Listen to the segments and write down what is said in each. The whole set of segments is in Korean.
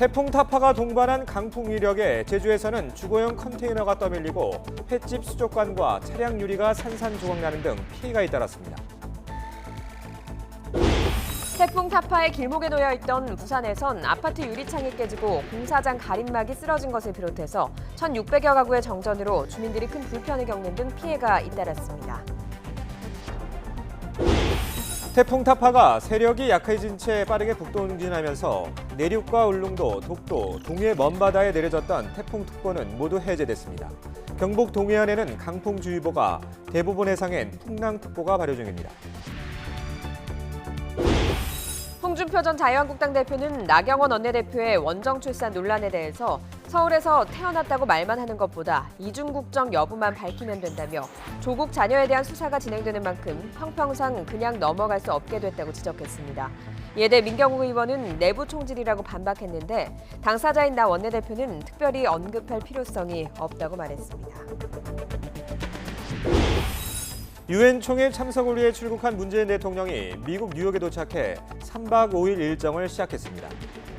태풍 타파가 동반한 강풍 이력에 제주에서는 주거용 컨테이너가 떠밀리고 횟집 수족관과 차량 유리가 산산조각나는 등 피해가 잇따랐습니다. 태풍 타파에 길목에 놓여 있던 부산에선 아파트 유리창이 깨지고 공사장 가림막이 쓰러진 것을 비롯해서 1,600여 가구의 정전으로 주민들이 큰 불편을 겪는 등 피해가 잇따랐습니다. 태풍 타파가 세력이 약해진 채 빠르게 북동진하면서 내륙과 울릉도, 독도, 동해 먼바다에 내려졌던 태풍특보는 모두 해제됐습니다. 경북 동해안에는 강풍주의보가, 대부분 해상엔 풍랑특보가 발효 중입니다. 홍준표 전 자유한국당 대표는 나경원 원내대표의 원정 출산 논란에 대해서 서울에서 태어났다고 말만 하는 것보다 이중국적 여부만 밝히면 된다며 조국 자녀에 대한 수사가 진행되는 만큼 형평상 그냥 넘어갈 수 없게 됐다고 지적했습니다. 이에 대해 민경욱 의원은 내부 총질이라고 반박했는데 당사자인 나 원내대표는 특별히 언급할 필요성이 없다고 말했습니다. 유엔 총회 참석을 위해 출국한 문재인 대통령이 미국 뉴욕에 도착해 3박 5일 일정을 시작했습니다.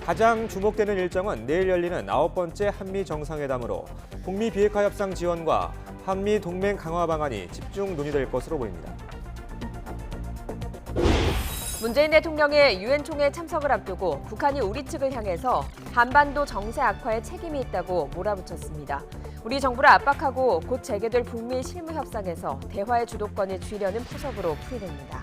가장 주목되는 일정은 내일 열리는 9번째 한미 정상회담으로 북미 비핵화 협상 지원과 한미 동맹 강화 방안이 집중 논의될 것으로 보입니다. 문재인 대통령의 유엔 총회 참석을 앞두고 북한이 우리 측을 향해서 한반도 정세 악화에 책임이 있다고 몰아붙였습니다. 우리 정부를 압박하고 곧 재개될 북미 실무 협상에서 대화의 주도권을 쥐려는 포석으로 풀이됩니다.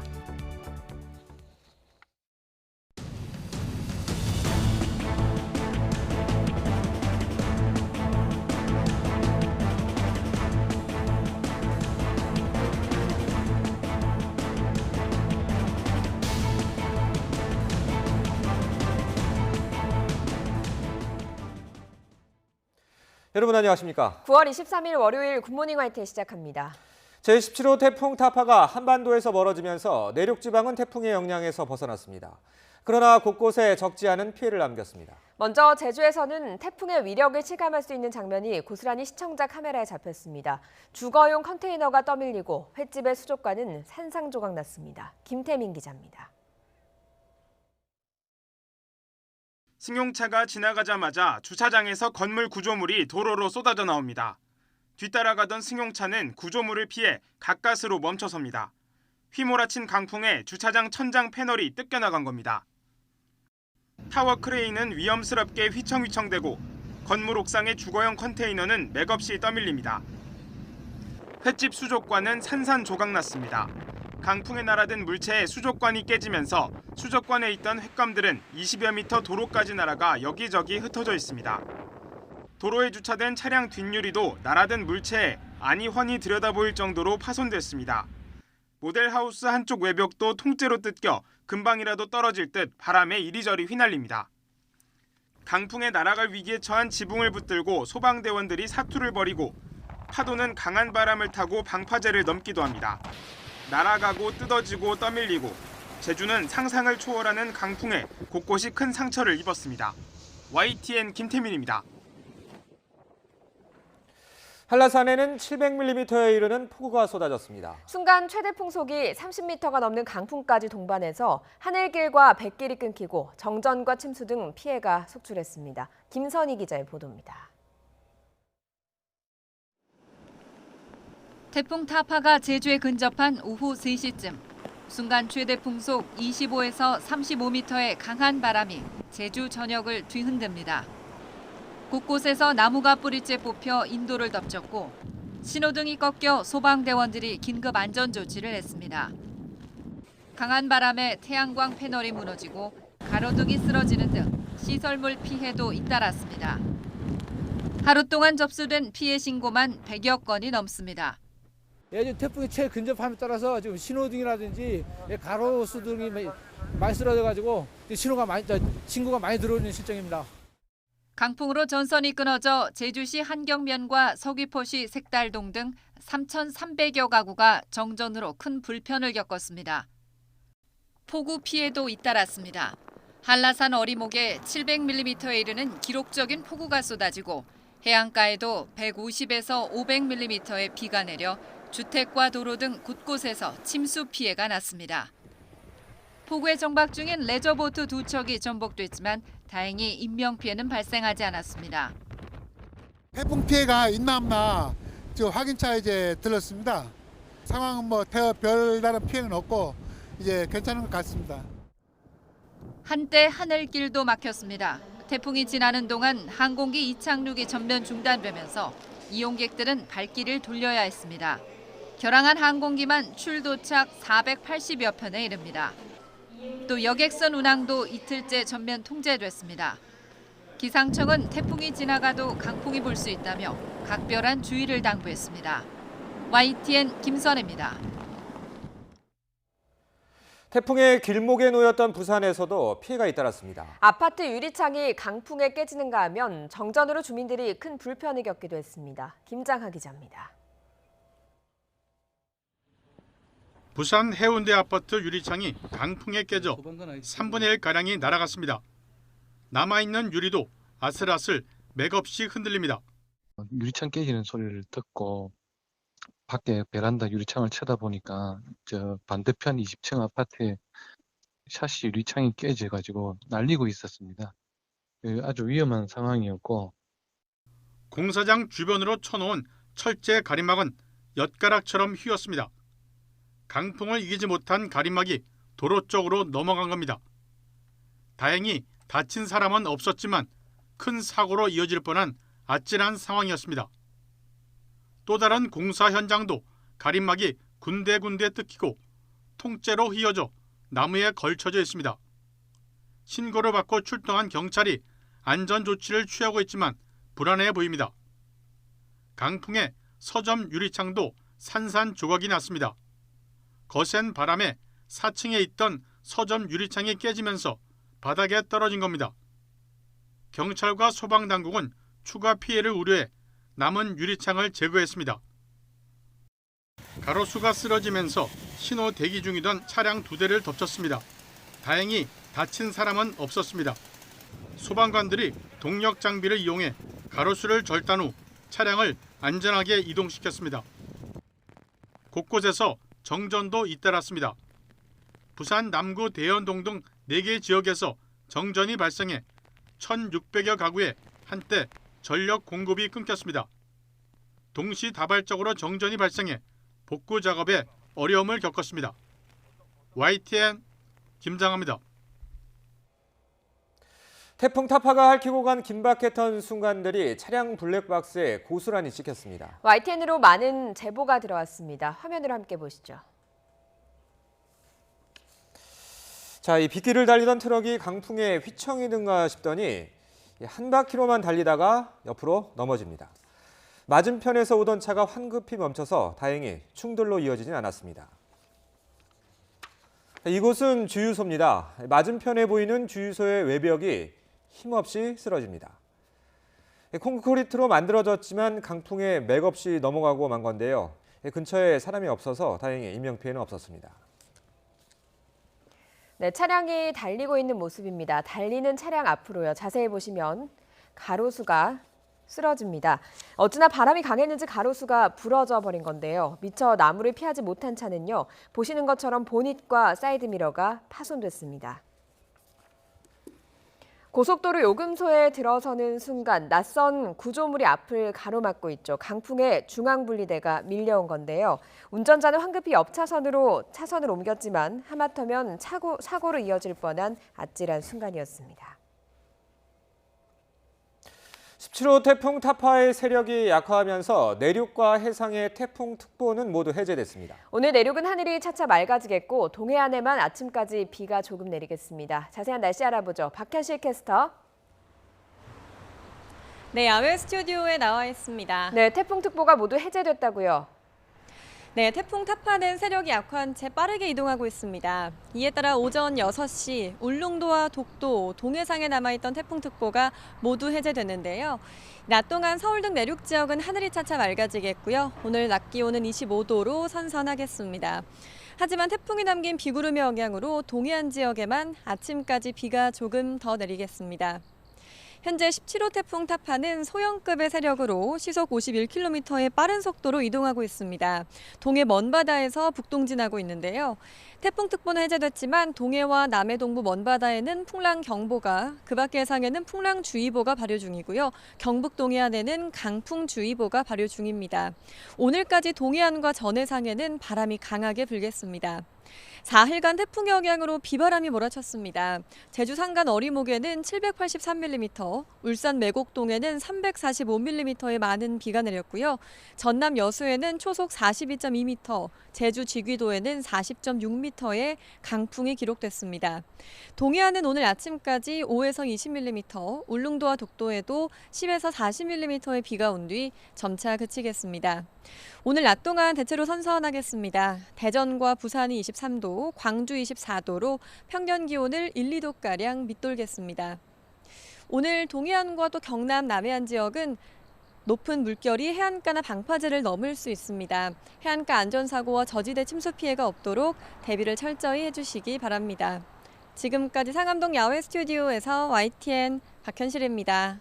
여러분 안녕하십니까? 9월 23일 월요일 굿모닝 화이트 시작합니다. 제17호 태풍 타파가 한반도에서 멀어지면서 내륙 지방은 태풍의 영향에서 벗어났습니다. 그러나 곳곳에 적지 않은 피해를 남겼습니다. 먼저 제주에서는 태풍의 위력을 실감할 수 있는 장면이 고스란히 시청자 카메라에 잡혔습니다. 주거용 컨테이너가 떠밀리고 횟집의 수족관은 산산조각 났습니다. 김태민 기자입니다. 승용차가 지나가자마자 주차장에서 건물 구조물이 도로로 쏟아져 나옵니다. 뒤따라가던 승용차는 구조물을 피해 가까스로 멈춰섭니다. 휘몰아친 강풍에 주차장 천장 패널이 뜯겨나간 겁니다. 타워 크레인은 위험스럽게 휘청휘청대고 건물 옥상의 주거용 컨테이너는 맥없이 떠밀립니다. 횟집 수족관은 산산조각났습니다. 강풍에 날아든 물체에 수족관이 깨지면서 수족관에 있던 횟감들은 20여 미터 도로까지 날아가 여기저기 흩어져 있습니다. 도로에 주차된 차량 뒷유리도 날아든 물체에 안이 훤히 들여다보일 정도로 파손됐습니다. 모델하우스 한쪽 외벽도 통째로 뜯겨 금방이라도 떨어질 듯 바람에 이리저리 휘날립니다. 강풍에 날아갈 위기에 처한 지붕을 붙들고 소방대원들이 사투를 벌이고 파도는 강한 바람을 타고 방파제를 넘기도 합니다. 날아가고 뜯어지고 떠밀리고 제주는 상상을 초월하는 강풍에 곳곳이 큰 상처를 입었습니다. YTN 김태민입니다. 한라산에는 700mm에 이르는 폭우가 쏟아졌습니다. 순간 최대 풍속이 30m가 넘는 강풍까지 동반해서 하늘길과 뱃길이 끊기고 정전과 침수 등 피해가 속출했습니다. 김선희 기자의 보도입니다. 태풍 타파가 제주에 근접한 오후 3시쯤 순간 최대 풍속 25에서 35m의 강한 바람이 제주 전역을 뒤흔듭니다. 곳곳에서 나무가 뿌리째 뽑혀 인도를 덮쳤고 신호등이 꺾여 소방대원들이 긴급 안전조치를 했습니다. 강한 바람에 태양광 패널이 무너지고 가로등이 쓰러지는 등 시설물 피해도 잇따랐습니다. 하루 동안 접수된 피해 신고만 100여 건이 넘습니다. 지금 태풍이 제일 근접함에 따라서 지금 신호등이라든지 가로수 등이 많이 쓰러져가지고 신고가 많이 들어오는 실정입니다. 강풍으로 전선이 끊어져 제주시 한경면과 서귀포시 색달동 등 3,300여 가구가 정전으로 큰 불편을 겪었습니다. 폭우 피해도 잇따랐습니다. 한라산 어리목에 700mm에 이르는 기록적인 폭우가 쏟아지고 해안가에도 150에서 500mm의 비가 내려 주택과 도로 등 곳곳에서 침수 피해가 났습니다. 폭우에 정박 중인 레저보트 2척이 전복됐지만 다행히 인명피해는 발생하지 않았습니다. 태풍 피해가 있나 없나 지금 확인차 이제 들렀습니다. 상황은 뭐 별다른 피해는 없고 이제 괜찮은 것 같습니다. 한때 하늘길도 막혔습니다. 태풍이 지나는 동안 항공기 이착륙이 전면 중단되면서 이용객들은 발길을 돌려야 했습니다. 결항한 항공기만 출도착 480여 편에 이릅니다. 또 여객선 운항도 이틀째 전면 통제됐습니다. 기상청은 태풍이 지나가도 강풍이 불 수 있다며 각별한 주의를 당부했습니다. YTN 김선혜입니다. 태풍의 길목에 놓였던 부산에서도 피해가 잇따랐습니다. 아파트 유리창이 강풍에 깨지는가 하면 정전으로 주민들이 큰 불편을 겪기도 했습니다. 김장하 기자입니다. 부산 해운대 아파트 유리창이 강풍에 깨져 3분의 1가량이 날아갔습니다. 남아있는 유리도 아슬아슬 맥없이 흔들립니다. 유리창 깨지는 소리를 듣고 밖에 베란다 유리창을 쳐다보니까 저 반대편 20층 아파트에 샤시 유리창이 깨져가지고 날리고 있었습니다. 아주 위험한 상황이었고 공사장 주변으로 쳐놓은 철제 가림막은 엿가락처럼 휘었습니다. 강풍을 이기지 못한 가림막이 도로 쪽으로 넘어간 겁니다. 다행히 다친 사람은 없었지만 큰 사고로 이어질 뻔한 아찔한 상황이었습니다. 또 다른 공사 현장도 가림막이 군데군데 뜯기고 통째로 휘어져 나무에 걸쳐져 있습니다. 신고를 받고 출동한 경찰이 안전 조치를 취하고 있지만 불안해 보입니다. 강풍에 서점 유리창도 산산조각이 났습니다. 거센 바람에 4층에 있던 서점 유리창이 깨지면서 바닥에 떨어진 겁니다. 경찰과 소방당국은 추가 피해를 우려해 남은 유리창을 제거했습니다. 가로수가 쓰러지면서 신호 대기 중이던 차량 2대를 덮쳤습니다. 다행히 다친 사람은 없었습니다. 소방관들이 동력 장비를 이용해 가로수를 절단 후 차량을 안전하게 이동시켰습니다. 곳곳에서 정전도 잇따랐습니다. 부산 남구 대연동 등 4개 지역에서 정전이 발생해 1,600여 가구에 한때 전력 공급이 끊겼습니다. 동시다발적으로 정전이 발생해 복구 작업에 어려움을 겪었습니다. YTN 김장하입니다. 태풍 타파가 핥히고 간 긴박했던 순간들이 차량 블랙박스에 고스란히 찍혔습니다. YTN으로 많은 제보가 들어왔습니다. 화면으로 함께 보시죠. 자, 이 빗길을 달리던 트럭이 강풍에 휘청이든가 싶더니 한 바퀴로만 달리다가 옆으로 넘어집니다. 맞은편에서 오던 차가 황급히 멈춰서 다행히 충돌로 이어지진 않았습니다. 이곳은 주유소입니다. 맞은편에 보이는 주유소의 외벽이 힘없이 쓰러집니다. 콘크리트로 만들어졌지만 강풍에 맥없이 넘어가고 만 건데요. 근처에 사람이 없어서 다행히 인명피해는 없었습니다. 네, 차량이 달리고 있는 모습입니다. 달리는 차량 앞으로요. 자세히 보시면 가로수가 쓰러집니다. 어찌나 바람이 강했는지 가로수가 부러져 버린 건데요. 미처 나무를 피하지 못한 차는요. 보시는 것처럼 보닛과 사이드미러가 파손됐습니다. 고속도로 요금소에 들어서는 순간 낯선 구조물이 앞을 가로막고 있죠. 강풍에 중앙분리대가 밀려온 건데요. 운전자는 황급히 옆 차선을 옮겼지만 하마터면 사고로 이어질 뻔한 아찔한 순간이었습니다. 17호 태풍 타파의 세력이 약화하면서 내륙과 해상의 태풍특보는 모두 해제됐습니다. 오늘 내륙은 하늘이 차차 맑아지겠고 동해안에만 아침까지 비가 조금 내리겠습니다. 자세한 날씨 알아보죠. 박현실 캐스터. 네, 야외 스튜디오에 나와 있습니다. 네, 태풍특보가 모두 해제됐다고요. 네, 태풍 타파는 세력이 약화한 채 빠르게 이동하고 있습니다. 이에 따라 오전 6시 울릉도와 독도, 동해상에 남아있던 태풍특보가 모두 해제됐는데요. 낮 동안 서울 등 내륙 지역은 하늘이 차차 맑아지겠고요. 오늘 낮 기온은 25도로 선선하겠습니다. 하지만 태풍이 남긴 비구름의 영향으로 동해안 지역에만 아침까지 비가 조금 더 내리겠습니다. 현재 17호 태풍 타파는 소형급의 세력으로 시속 51km의 빠른 속도로 이동하고 있습니다. 동해 먼바다에서 북동진하고 있는데요. 태풍특보는 해제됐지만 동해와 남해 동부 먼바다에는 풍랑경보가, 그 밖 해상에는 풍랑주의보가 발효 중이고요. 경북 동해안에는 강풍주의보가 발효 중입니다. 오늘까지 동해안과 전해상에는 바람이 강하게 불겠습니다. 4일간 태풍 영향으로 비바람이 몰아쳤습니다. 제주 산간 어리목에는 783mm, 울산 매곡동에는 345mm의 많은 비가 내렸고요. 전남 여수에는 초속 42.2m, 제주 지귀도에는 40.6m의 강풍이 기록됐습니다. 동해안은 오늘 아침까지 5에서 20mm, 울릉도와 독도에도 10에서 40mm의 비가 온 뒤 점차 그치겠습니다. 오늘 낮 동안 대체로 선선하겠습니다. 대전과 부산이 23도, 광주 24도로 평년 기온을 1, 2도가량 밑돌겠습니다. 오늘 동해안과 또 경남 남해안 지역은 높은 물결이 해안가나 방파제를 넘을 수 있습니다. 해안가 안전사고와 저지대 침수 피해가 없도록 대비를 철저히 해주시기 바랍니다. 지금까지 상암동 야외 스튜디오에서 YTN 박현실입니다.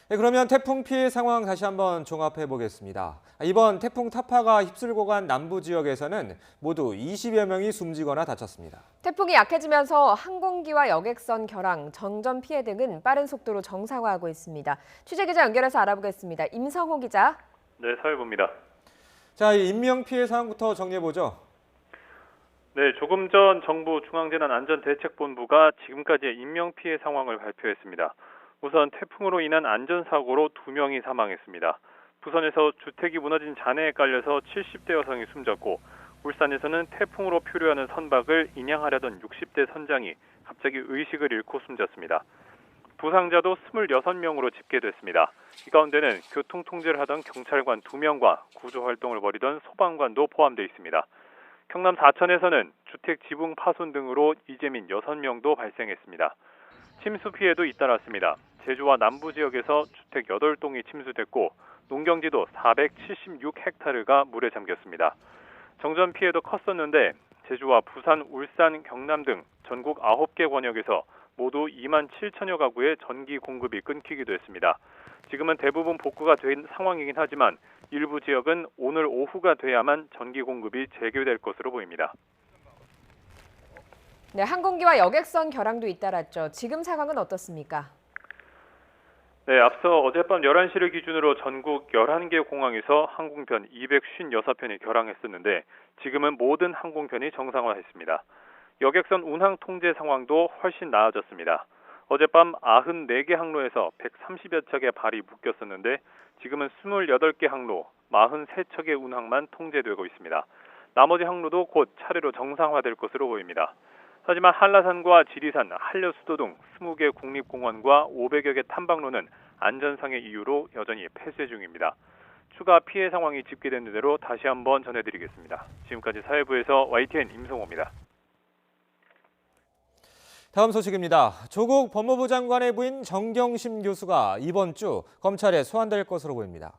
네, 그러면 태풍 피해 상황 다시 한번 종합해 보겠습니다. 이번 태풍 타파가 휩쓸고 간 남부 지역에서는 모두 20여 명이 숨지거나 다쳤습니다. 태풍이 약해지면서 항공기와 여객선 결항, 정전 피해 등은 빠른 속도로 정상화하고 있습니다. 취재기자 연결해서 알아보겠습니다. 임성호 기자. 네, 서해부입니다. 자, 이 인명 피해 상황부터 정리해 보죠. 네, 조금 전 정부 중앙재난안전대책본부가 지금까지의 인명 피해 상황을 발표했습니다. 우선 태풍으로 인한 안전사고로 2명이 사망했습니다. 부산에서 주택이 무너진 잔해에 깔려서 70대 여성이 숨졌고, 울산에서는 태풍으로 표류하는 선박을 인양하려던 60대 선장이 갑자기 의식을 잃고 숨졌습니다. 부상자도 26명으로 집계됐습니다. 이 가운데는 교통통제를 하던 경찰관 2명과 구조활동을 벌이던 소방관도 포함되어 있습니다. 경남 사천에서는 주택 지붕 파손 등으로 이재민 6명도 발생했습니다. 침수 피해도 잇따랐습니다. 제주와 남부 지역에서 주택 8동이 침수됐고 농경지도 476헥타르가 물에 잠겼습니다. 정전 피해도 컸었는데 제주와 부산, 울산, 경남 등 전국 9개 권역에서 모두 2만 7천여 가구의 전기 공급이 끊기기도 했습니다. 지금은 대부분 복구가 된 상황이긴 하지만 일부 지역은 오늘 오후가 돼야만 전기 공급이 재개될 것으로 보입니다. 네, 항공기와 여객선 결항도 잇따랐죠. 지금 상황은 어떻습니까? 네, 앞서 어젯밤 11시를 기준으로 전국 11개 공항에서 항공편 256편이 결항했었는데 지금은 모든 항공편이 정상화했습니다. 여객선 운항 통제 상황도 훨씬 나아졌습니다. 어젯밤 94개 항로에서 130여 척의 발이 묶였었는데 지금은 28개 항로, 43척의 운항만 통제되고 있습니다. 나머지 항로도 곧 차례로 정상화될 것으로 보입니다. 하지만 한라산과 지리산, 한려수도 등 20개 국립공원과 500여 개 탐방로는 안전상의 이유로 여전히 폐쇄 중입니다. 추가 피해 상황이 집계된 대로 다시 한번 전해드리겠습니다. 지금까지 사회부에서 YTN 임성호입니다. 다음 소식입니다. 조국 법무부 장관의 부인 정경심 교수가 이번 주 검찰에 소환될 것으로 보입니다.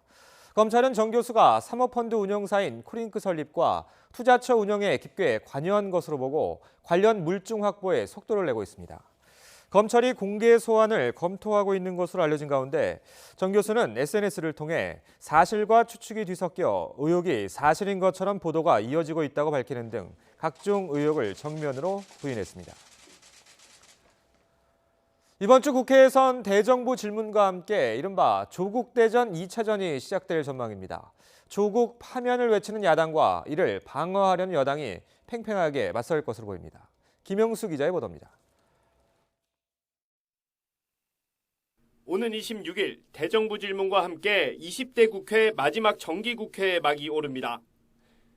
검찰은 정 교수가 사모펀드 운영사인 코링크 설립과 투자처 운영에 깊게 관여한 것으로 보고 관련 물증 확보에 속도를 내고 있습니다. 검찰이 공개 소환을 검토하고 있는 것으로 알려진 가운데 정 교수는 SNS를 통해 사실과 추측이 뒤섞여 의혹이 사실인 것처럼 보도가 이어지고 있다고 밝히는 등 각종 의혹을 정면으로 부인했습니다. 이번 주 국회에선 대정부 질문과 함께 이른바 조국 대전 2차전이 시작될 전망입니다. 조국 파면을 외치는 야당과 이를 방어하려는 여당이 팽팽하게 맞설 것으로 보입니다. 김영수 기자의 보도입니다. 오는 26일 대정부 질문과 함께 20대 국회 마지막 정기국회에 막이 오릅니다.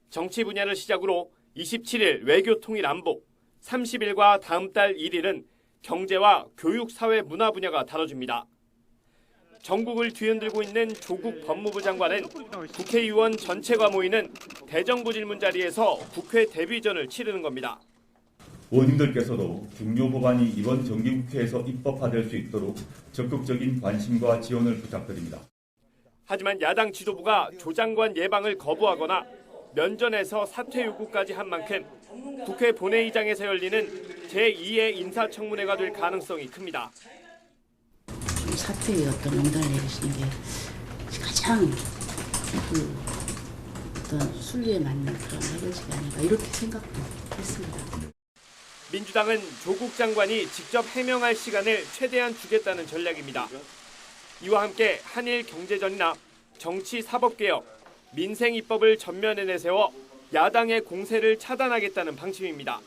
정치 분야를 시작으로 27일 외교 통일 안보, 30일과 다음 달 1일은 경제와 교육, 사회, 문화 분야가 다뤄집니다. 전국을 뒤흔들고 있는 조국 법무부 장관은 국회의원 전체가 모이는 대정부 질문 자리에서 국회 데뷔전을 치르는 겁니다. 의원님들께서도 중요 법안이 이번 정기국회에서 입법화될 수 있도록 적극적인 관심과 지원을 부탁드립니다. 하지만 야당 지도부가 조 장관 예방을 거부하거나 면전에서 사퇴 요구까지 한 만큼 국회 본회의장에서 열리는 제2의 인사청문회가 될 가능성이 큽니다. 사퇴의 어떤 명단을 내리시는 게 가장 어떤 순리에 맞는 그런 해결책이 아닌가 이렇게 생각도 했습니다. 민주당은 조국 장관이 직접 해명할 시간을 최대한 주겠다는 전략입니다. 이와 함께 한일 경제전이나 정치 사법개혁, 민생 입법을 전면에 내세워 야당의 공세를 차단하겠다는 방침입니다.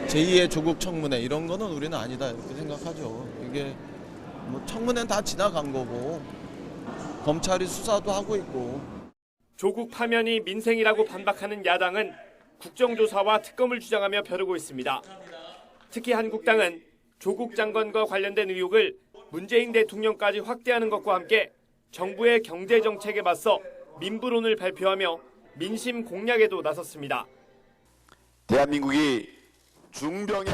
제2의 조국 청문회 이런 거는 우리는 아니다 이렇게 생각하죠. 이게 뭐 청문회는 다 지나간 거고 검찰이 수사도 하고 있고. 조국 파면이 민생이라고 반박하는 야당은 국정조사와 특검을 주장하며 벼르고 있습니다. 특히 한국당은 조국 장관과 관련된 의혹을 문재인 대통령까지 확대하는 것과 함께 정부의 경제정책에 맞서 민부론을 발표하며 민심 공략에도 나섰습니다. 대한민국이 중병에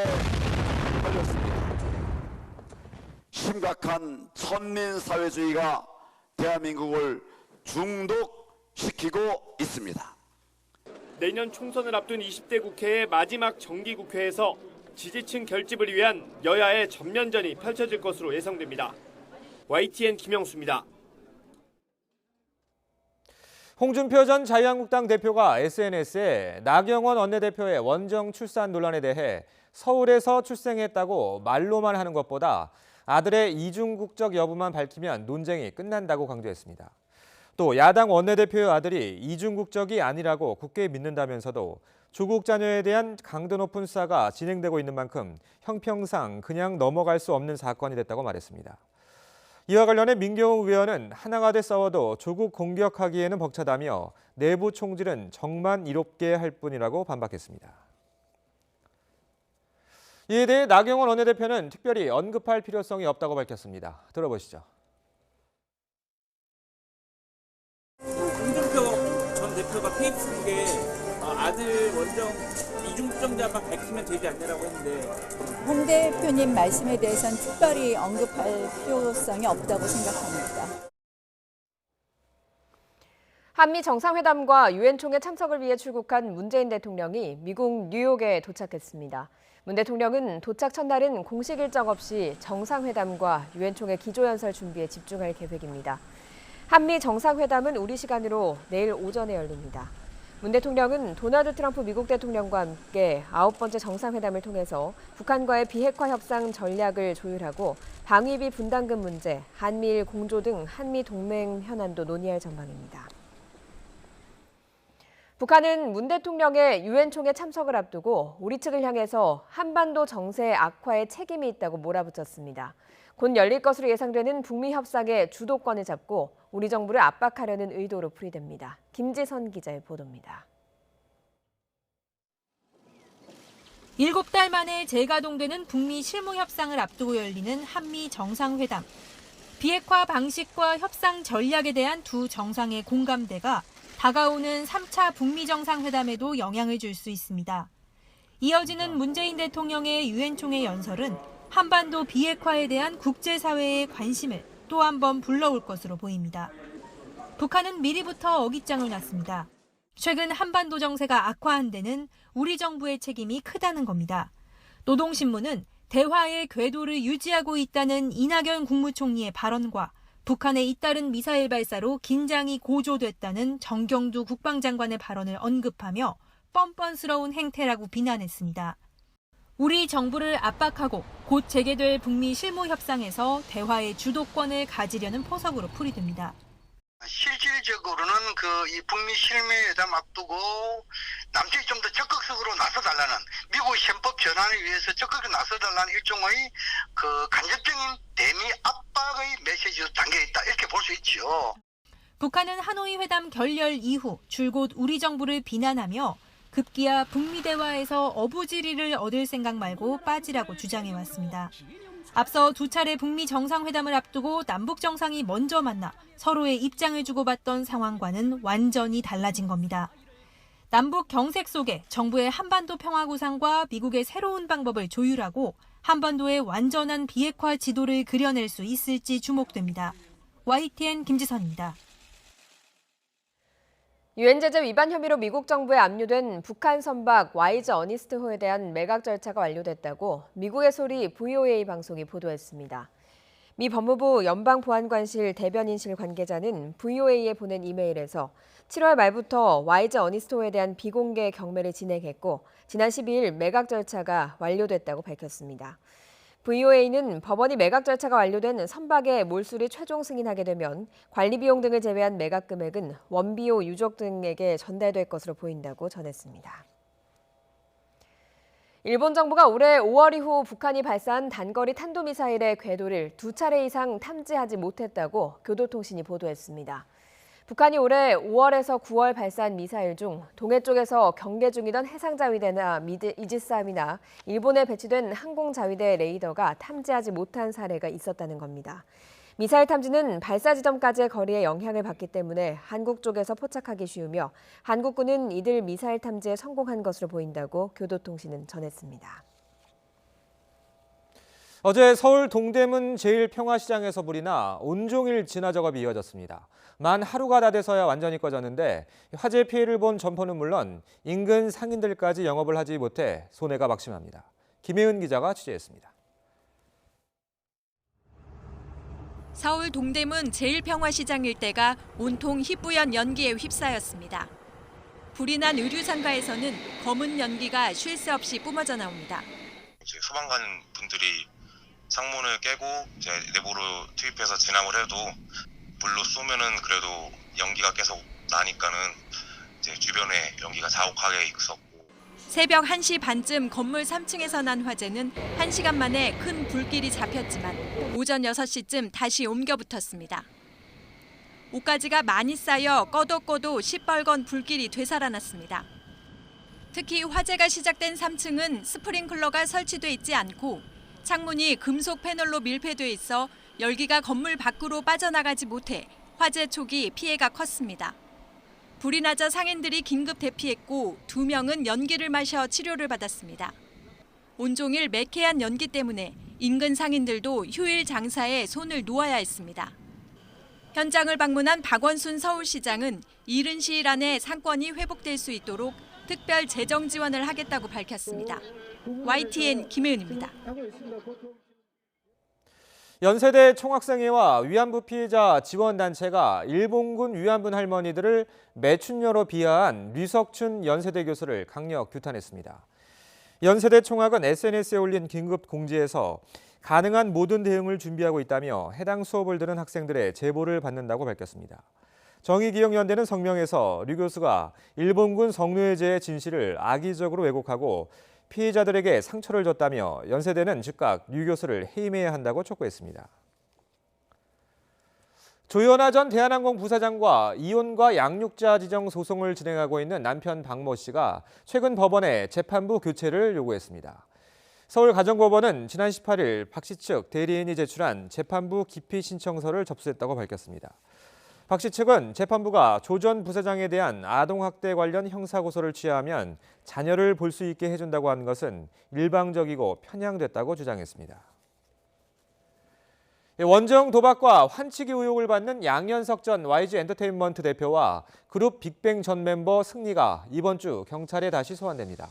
걸렸습니다. 심각한 천민사회주의가 대한민국을 중독시키고 있습니다. 내년 총선을 앞둔 20대 국회의 마지막 정기국회에서 지지층 결집을 위한 여야의 전면전이 펼쳐질 것으로 예상됩니다. YTN 김영수입니다. 홍준표 전 자유한국당 대표가 SNS에 나경원 원내대표의 원정 출산 논란에 대해 서울에서 출생했다고 말로만 하는 것보다 아들의 이중 국적 여부만 밝히면 논쟁이 끝난다고 강조했습니다. 또 야당 원내대표의 아들이 이중 국적이 아니라고 굳게 믿는다면서도 조국 자녀에 대한 강도 높은 수사가 진행되고 있는 만큼 형평상 그냥 넘어갈 수 없는 사건이 됐다고 말했습니다. 이와 관련해 민경욱 의원은 하나가 돼 싸워도 조국 공격하기에는 벅차다며 내부 총질은 정만 이롭게 할 뿐이라고 반박했습니다. 이에 대해 나경원 원내대표는 특별히 언급할 필요성이 없다고 밝혔습니다. 들어보시죠. 홍준표 전 대표가 페이스북에 아들 원정 이중국적자만 밝히면 되지 않냐라고 했는데 홍 대표님 말씀에 대해서는 특별히 언급할 필요성이 없다고 생각합니다. 한미 정상회담과 유엔 총회 참석을 위해 출국한 문재인 대통령이 미국 뉴욕에 도착했습니다. 문 대통령은 도착 첫날은 공식 일정 없이 정상회담과 유엔 총회 기조연설 준비에 집중할 계획입니다. 한미 정상회담은 우리 시간으로 내일 오전에 열립니다. 문 대통령은 도널드 트럼프 미국 대통령과 함께 9번째 정상회담을 통해서 북한과의 비핵화 협상 전략을 조율하고 방위비 분담금 문제, 한미일 공조 등 한미 동맹 현안도 논의할 전망입니다. 북한은 문 대통령의 유엔 총회 참석을 앞두고 우리 측을 향해서 한반도 정세 악화에 책임이 있다고 몰아붙였습니다. 곧 열릴 것으로 예상되는 북미 협상의 주도권을 잡고 우리 정부를 압박하려는 의도로 풀이됩니다. 김지선 기자의 보도입니다. 7달 만에 재가동되는 북미 실무 협상을 앞두고 열리는 한미 정상회담. 비핵화 방식과 협상 전략에 대한 두 정상의 공감대가 다가오는 3차 북미 정상회담에도 영향을 줄 수 있습니다. 이어지는 문재인 대통령의 유엔 총회 연설은 한반도 비핵화에 대한 국제사회의 관심을 또 한 번 불러올 것으로 보입니다. 북한은 미리부터 어깃장을 놨습니다. 최근 한반도 정세가 악화한 데는 우리 정부의 책임이 크다는 겁니다. 노동신문은 대화의 궤도를 유지하고 있다는 이낙연 국무총리의 발언과 북한의 잇따른 미사일 발사로 긴장이 고조됐다는 정경두 국방장관의 발언을 언급하며 뻔뻔스러운 행태라고 비난했습니다. 우리 정부를 압박하고 곧 재개될 북미 실무 협상에서 대화의 주도권을 가지려는 포석으로 풀이됩니다. 실질적으로는 이 북미 실무회담 앞두고 남쪽이 좀 더 적극적으로 나서달라는 미국 헌법 전환을 위해서 적극적으로 나서달라는 일종의 간접적인 대미 압박의 메시지가 담겨 있다 이렇게 볼 수 있죠. 북한은 하노이 회담 결렬 이후 줄곧 우리 정부를 비난하며 급기야 북미 대화에서 어부지리를 얻을 생각 말고 빠지라고 주장해왔습니다. 앞서 두 차례 북미 정상회담을 앞두고 남북 정상이 먼저 만나 서로의 입장을 주고받던 상황과는 완전히 달라진 겁니다. 남북 경색 속에 정부의 한반도 평화 구상과 미국의 새로운 방법을 조율하고 한반도의 완전한 비핵화 지도를 그려낼 수 있을지 주목됩니다. YTN 김지선입니다. 유엔 제재 위반 혐의로 미국 정부에 압류된 북한 선박 와이즈 어니스트호에 대한 매각 절차가 완료됐다고 미국의 소리 VOA 방송이 보도했습니다. 미 법무부 연방보안관실 대변인실 관계자는 VOA에 보낸 이메일에서 7월 말부터 와이즈 어니스트호에 대한 비공개 경매를 진행했고 지난 12일 매각 절차가 완료됐다고 밝혔습니다. VOA는 법원이 매각 절차가 완료된 선박의 몰수를 최종 승인하게 되면 관리 비용 등을 제외한 매각 금액은 원비호 유족 등에게 전달될 것으로 보인다고 전했습니다. 일본 정부가 올해 5월 이후 북한이 발사한 단거리 탄도미사일의 궤도를 2차례 이상 탐지하지 못했다고 교도통신이 보도했습니다. 북한이 올해 5월에서 9월 발사한 미사일 중 동해 쪽에서 경계 중이던 해상자위대나 이지스함이나 일본에 배치된 항공자위대 레이더가 탐지하지 못한 사례가 있었다는 겁니다. 미사일 탐지는 발사 지점까지의 거리에 영향을 받기 때문에 한국 쪽에서 포착하기 쉬우며 한국군은 이들 미사일 탐지에 성공한 것으로 보인다고 교도통신은 전했습니다. 어제 서울 동대문 제1평화시장에서 불이 나 온종일 진화 작업이 이어졌습니다. 만 하루가 다 돼서야 완전히 꺼졌는데 화재 피해를 본 점포는 물론 인근 상인들까지 영업을 하지 못해 손해가 막심합니다. 김혜은 기자가 취재했습니다. 서울 동대문 제1평화시장 일대가 온통 희뿌연 연기에 휩싸였습니다. 불이 난 의류상가에서는 검은 연기가 쉴 새 없이 뿜어져 나옵니다. 이제 소방관 분들이 창문을 깨고 이제 내부로 투입해서 진압을 해도 물로 쏘면은 그래도 연기가 계속 나니까는 이제 주변에 연기가 자욱하게 있었고. 새벽 1시 반쯤 건물 3층에서 난 화재는 1시간 만에 큰 불길이 잡혔지만 오전 6시쯤 다시 옮겨 붙었습니다. 옷가지가 많이 쌓여 꺼도 시뻘건 불길이 되살아났습니다. 특히 화재가 시작된 3층은 스프링클러가 설치돼 있지 않고 창문이 금속 패널로 밀폐돼 있어 열기가 건물 밖으로 빠져나가지 못해 화재 초기 피해가 컸습니다. 불이 나자 상인들이 긴급 대피했고 2명은 연기를 마셔 치료를 받았습니다. 온종일 매캐한 연기 때문에 인근 상인들도 휴일 장사에 손을 놓아야 했습니다. 현장을 방문한 박원순 서울시장은 이른 시일 안에 상권이 회복될 수 있도록 특별 재정 지원을 하겠다고 밝혔습니다. YTN 김혜은입니다. 연세대 총학생회와 위안부 피해자 지원단체가 일본군 위안부 할머니들을 매춘녀로 비하한 류석춘 연세대 교수를 강력 규탄했습니다. 연세대 총학은 SNS에 올린 긴급 공지에서 가능한 모든 대응을 준비하고 있다며 해당 수업을 들은 학생들의 제보를 받는다고 밝혔습니다. 정의기억연대는 성명에서 류 교수가 일본군 성노예제의 진실을 악의적으로 왜곡하고 피해자들에게 상처를 줬다며 연세대는 즉각 류 교수를 해임해야 한다고 촉구했습니다. 조현아 전 대한항공 부사장과 이혼과 양육자 지정 소송을 진행하고 있는 남편 박모 씨가 최근 법원에 재판부 교체를 요구했습니다. 서울가정법원은 지난 18일 박 씨 측 대리인이 제출한 재판부 기피 신청서를 접수했다고 밝혔습니다. 박 씨 측은 재판부가 조 전 부사장에 대한 아동학대 관련 형사고소를 취하하면 자녀를 볼 수 있게 해준다고 한 것은 일방적이고 편향됐다고 주장했습니다. 원정 도박과 환치기 의혹을 받는 양현석 전 YG 엔터테인먼트 대표와 그룹 빅뱅 전 멤버 승리가 이번 주 경찰에 다시 소환됩니다.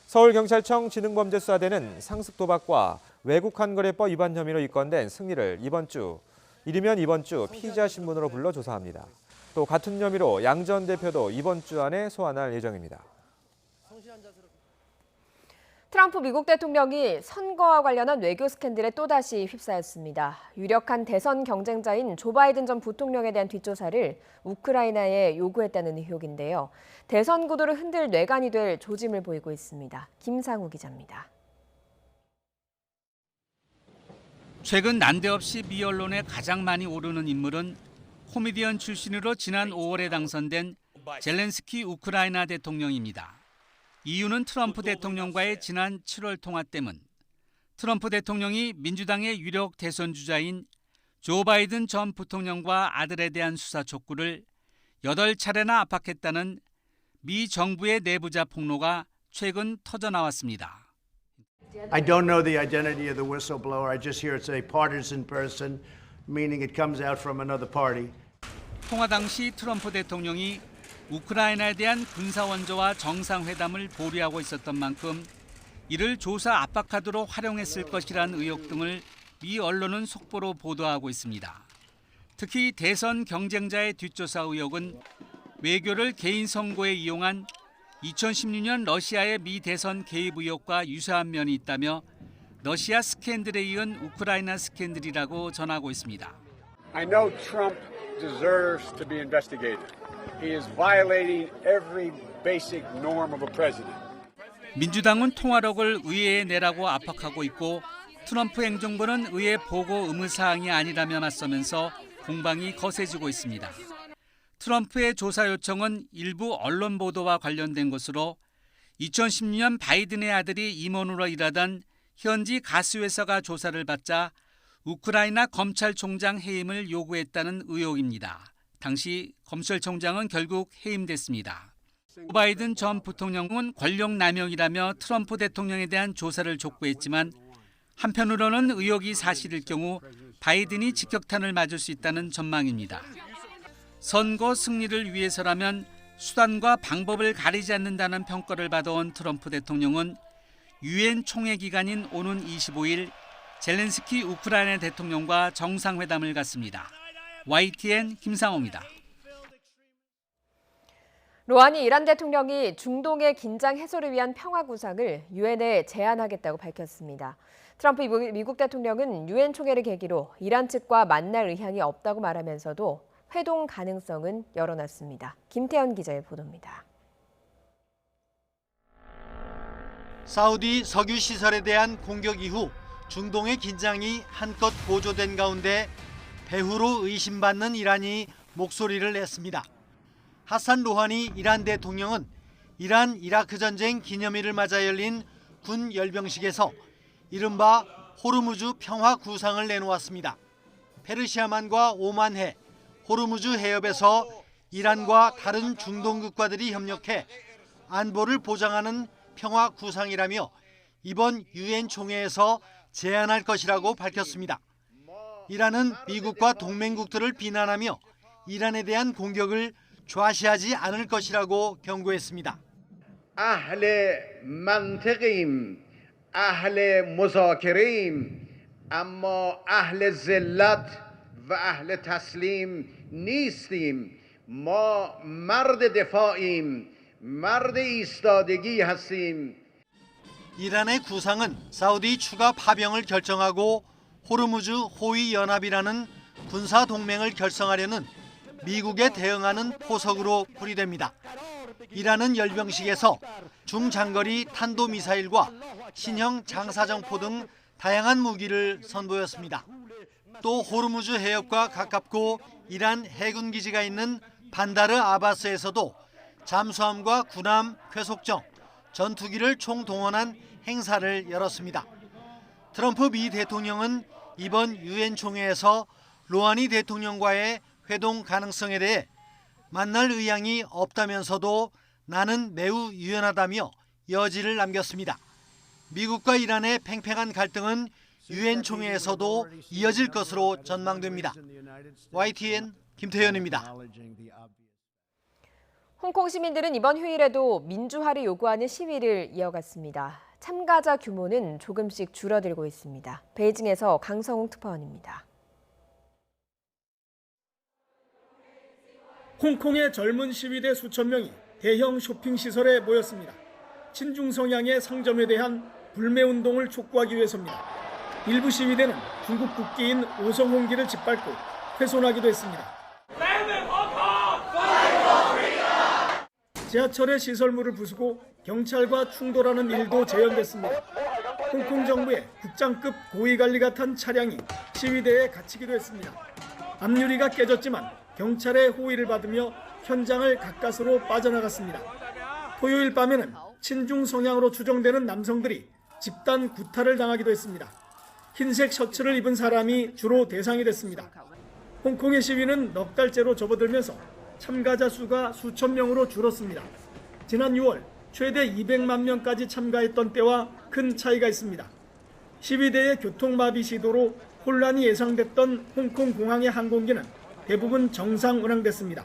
서울경찰청 지능범죄수사대는 상습 도박과 외국환거래법 위반 혐의로 입건된 승리를 이번 주 피의자 신문으로 불러 조사합니다. 또 같은 혐의로 양 전 대표도 이번 주 안에 소환할 예정입니다. 트럼프 미국 대통령이 선거와 관련한 외교 스캔들에 또다시 휩싸였습니다. 유력한 대선 경쟁자인 조 바이든 전 부통령에 대한 뒷조사를 우크라이나에 요구했다는 의혹인데요. 대선 구도를 흔들 뇌관이 될 조짐을 보이고 있습니다. 김상우 기자입니다. 최근 난데없이 미 언론에 가장 많이 오르는 인물은 코미디언 출신으로 지난 5월에 당선된 젤렌스키 우크라이나 대통령입니다. 이유는 트럼프 대통령과의 지난 7월 통화 때문. 트럼프 대통령이 민주당의 유력 대선 주자인 조 바이든 전 부통령과 아들에 대한 수사 촉구를 8차례나 압박했다는 미 정부의 내부자 폭로가 최근 터져나왔습니다. I don't know the identity of the whistleblower. I just hear it's a partisan person, meaning it comes out from another party. 통화 당시 트럼프 대통령이 우크라이나에 대한 군사 원조와 정상회담을 보류하고 있었던 만큼 이를 조사 압박카드로 활용했을 것이라는 의혹 등을 미 언론은 속보로 보도하고 있습니다. 특히 대선 경쟁자의 뒷조사 의혹은 외교를 개인 선거에 이용한 2016년 러시아의 미 대선 개입 의혹과 유사한 면이 있다며 러시아 스캔들에 이은 우크라이나 스캔들이라고 전하고 있습니다. I know Trump deserves to be investigated. He is violating every basic norm of a president. 민주당은 통화록을 의회에 내라고 압박하고 있고 트럼프 행정부는 의회 보고 의무사항이 아니라며 맞서면서 공방이 거세지고 있습니다. 트럼프의 조사 요청은 일부 언론 보도와 관련된 것으로 2016년 바이든의 아들이 임원으로 일하던 현지 가스회사가 조사를 받자 우크라이나 검찰총장 해임을 요구했다는 의혹입니다. 당시 검찰총장은 결국 해임됐습니다. 조 바이든 전 부통령은 권력 남용이라며 트럼프 대통령에 대한 조사를 촉구했지만 한편으로는 의혹이 사실일 경우 바이든이 직격탄을 맞을 수 있다는 전망입니다. 선거 승리를 위해서라면 수단과 방법을 가리지 않는다는 평가를 받아온 트럼프 대통령은 유엔 총회 기간인 오는 25일 젤렌스키 우크라이나 대통령과 정상회담을 갖습니다. YTN 김상호입니다. 로하니 이란 대통령이 중동의 긴장 해소를 위한 평화 구상을 유엔에 제안하겠다고 밝혔습니다. 트럼프 미국 대통령은 유엔 총회를 계기로 이란 측과 만날 의향이 없다고 말하면서도 회동 가능성은 열어놨습니다. 김태현 기자의 보도입니다. 사우디 석유 시설에 대한 공격 이후 중동의 긴장이 한껏 고조된 가운데 배후로 의심받는 이란이 목소리를 냈습니다. 하산 로하니 이란 대통령은 이란 이라크 전쟁 기념일을 맞아 열린 군 열병식에서 이른바 호르무즈 평화 구상을 내놓았습니다. 페르시아만과 오만해, 호르무즈 해협에서 이란과 다른 중동 국가들이 협력해 안보를 보장하는 평화 구상이라며 이번 유엔 총회에서 제안할 것이라고 밝혔습니다. 이란은 미국과 동맹국들을 비난하며 이란에 대한 공격을 좌시하지 않을 것이라고 경고했습니다. اهل منطقیم اهل مذاکره‌ایم اما اهل ذلت و اهل تسلیم نیستیم ما مرد دفاعیم مرد ایستادگی هستیم. 이란의 구상은 사우디 추가 파병을 결정하고 호르무즈 호위 연합이라는 군사 동맹을 결성하려는 미국에 대응하는 포석으로 풀이됩니다. 이란은 열병식에서 중장거리 탄도미사일과 신형 장사정포 등 다양한 무기를 선보였습니다. 또 호르무즈 해협과 가깝고 이란 해군 기지가 있는 반다르 아바스에서도 잠수함과 군함, 회속정, 전투기를 총동원한 행사를 열었습니다. 트럼프 미 대통령은 이번 유엔 총회에서 로하니 대통령과의 회동 가능성에 대해 만날 의향이 없다면서도 나는 매우 유연하다며 여지를 남겼습니다. 미국과 이란의 팽팽한 갈등은 유엔 총회에서도 이어질 것으로 전망됩니다. YTN 김태현입니다. 홍콩 시민들은 이번 휴일에도 민주화를 요구하는 시위를 이어갔습니다. 참가자 규모는 조금씩 줄어들고 있습니다. 베이징에서 강성웅 특파원입니다. 홍콩의 젊은 시위대 수천 명이 대형 쇼핑시설에 모였습니다. 친중 성향의 상점에 대한 불매운동을 촉구하기 위해서입니다. 일부 시위대는 중국 국기인 오성홍기를 짓밟고 훼손하기도 했습니다. 지하철의 시설물을 부수고 경찰과 충돌하는 일도 재현됐습니다. 홍콩 정부의 국장급 고위관리가 탄 차량이 시위대에 갇히기도 했습니다. 앞유리가 깨졌지만 경찰의 호의를 받으며 현장을 가까스로 빠져나갔습니다. 토요일 밤에는 친중 성향으로 추정되는 남성들이 집단 구타를 당하기도 했습니다. 흰색 셔츠를 입은 사람이 주로 대상이 됐습니다. 홍콩의 시위는 넉 달째로 접어들면서 참가자 수가 수천 명으로 줄었습니다. 지난 6월 최대 200만 명까지 참가했던 때와 큰 차이가 있습니다. 시위대의 교통마비 시도로 혼란이 예상됐던 홍콩 공항의 항공기는 대부분 정상 운항됐습니다.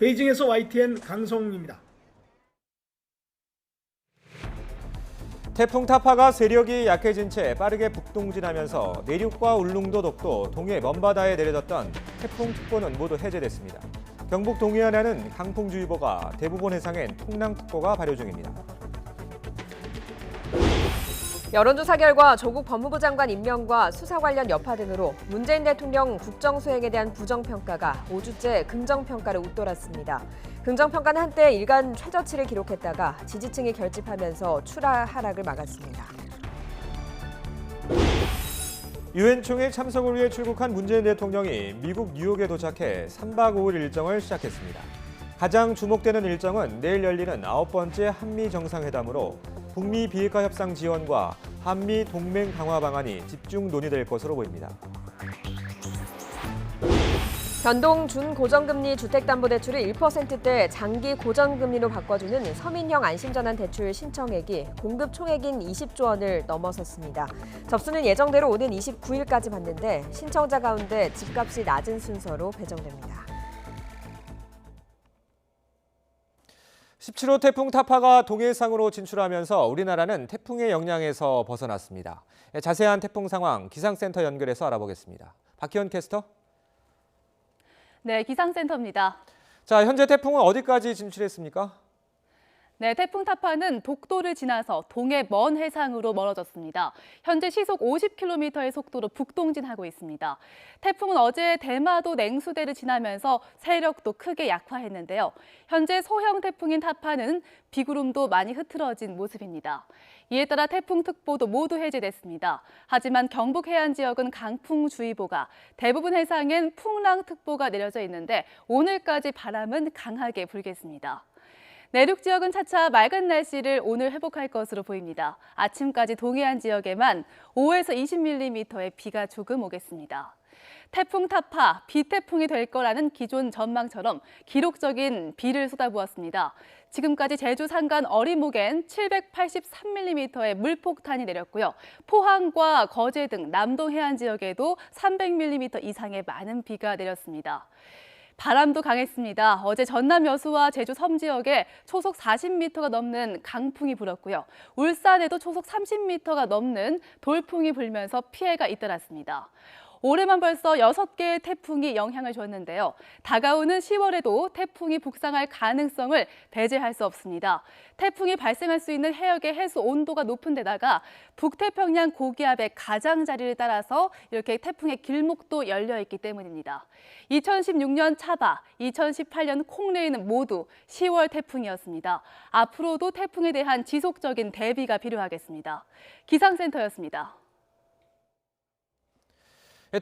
베이징에서 YTN 강성웅입니다. 태풍 타파가 세력이 약해진 채 빠르게 북동진하면서 내륙과 울릉도, 독도, 동해 먼바다에 내려졌던 태풍특보는 모두 해제됐습니다. 경북 동해안에는 강풍주의보가, 대부분 해상엔 풍랑특보가 발효 중입니다. 여론조사 결과 조국 법무부 장관 임명과 수사 관련 여파 등으로 문재인 대통령 국정수행에 대한 부정평가가 5주째 긍정평가를 웃돌았습니다. 긍정평가는 한때 일간 최저치를 기록했다가 지지층이 결집하면서 추락 하락을 막았습니다. 유엔 총회 참석을 위해 출국한 문재인 대통령이 미국 뉴욕에 도착해 3박 5일 일정을 시작했습니다. 가장 주목되는 일정은 내일 열리는 9번째 한미 정상회담으로 북미 비핵화 협상 지원과 한미 동맹 강화 방안이 집중 논의될 것으로 보입니다. 변동 준고정금리 주택담보대출을 1%대 장기 고정금리로 바꿔주는 서민형 안심전환 대출 신청액이 공급 총액인 20조 원을 넘어섰습니다. 접수는 예정대로 오는 29일까지 받는데 신청자 가운데 집값이 낮은 순서로 배정됩니다. 17호 태풍 타파가 동해상으로 진출하면서 우리나라는 태풍의 영향에서 벗어났습니다. 자세한 태풍 상황 기상센터 연결해서 알아보겠습니다. 박희연 캐스터. 네, 기상센터입니다. 자, 현재 태풍은 어디까지 진출했습니까? 네, 태풍 타파는 독도를 지나서 동해 먼 해상으로 멀어졌습니다. 현재 시속 50km의 속도로 북동진하고 있습니다. 태풍은 어제 대마도 냉수대를 지나면서 세력도 크게 약화했는데요. 현재 소형 태풍인 타파는 비구름도 많이 흐트러진 모습입니다. 이에 따라 태풍특보도 모두 해제됐습니다. 하지만 경북 해안 지역은 강풍주의보가, 대부분 해상엔 풍랑특보가 내려져 있는데 오늘까지 바람은 강하게 불겠습니다. 내륙 지역은 차차 맑은 날씨를 오늘 회복할 것으로 보입니다. 아침까지 동해안 지역에만 5에서 20mm의 비가 조금 오겠습니다. 태풍 타파, 비태풍이 될 거라는 기존 전망처럼 기록적인 비를 쏟아부었습니다. 지금까지 제주 산간 어리목엔 783mm의 물폭탄이 내렸고요. 포항과 거제 등 남동 해안 지역에도 300mm 이상의 많은 비가 내렸습니다. 바람도 강했습니다. 어제 전남 여수와 제주 섬 지역에 초속 40m가 넘는 강풍이 불었고요. 울산에도 초속 30m가 넘는 돌풍이 불면서 피해가 잇따랐습니다. 올해만 벌써 6개의 태풍이 영향을 줬는데요. 다가오는 10월에도 태풍이 북상할 가능성을 배제할 수 없습니다. 태풍이 발생할 수 있는 해역의 해수 온도가 높은 데다가 북태평양 고기압의 가장자리를 따라서 이렇게 태풍의 길목도 열려 있기 때문입니다. 2016년 차바, 2018년 콩레이는 모두 10월 태풍이었습니다. 앞으로도 태풍에 대한 지속적인 대비가 필요하겠습니다. 기상센터였습니다.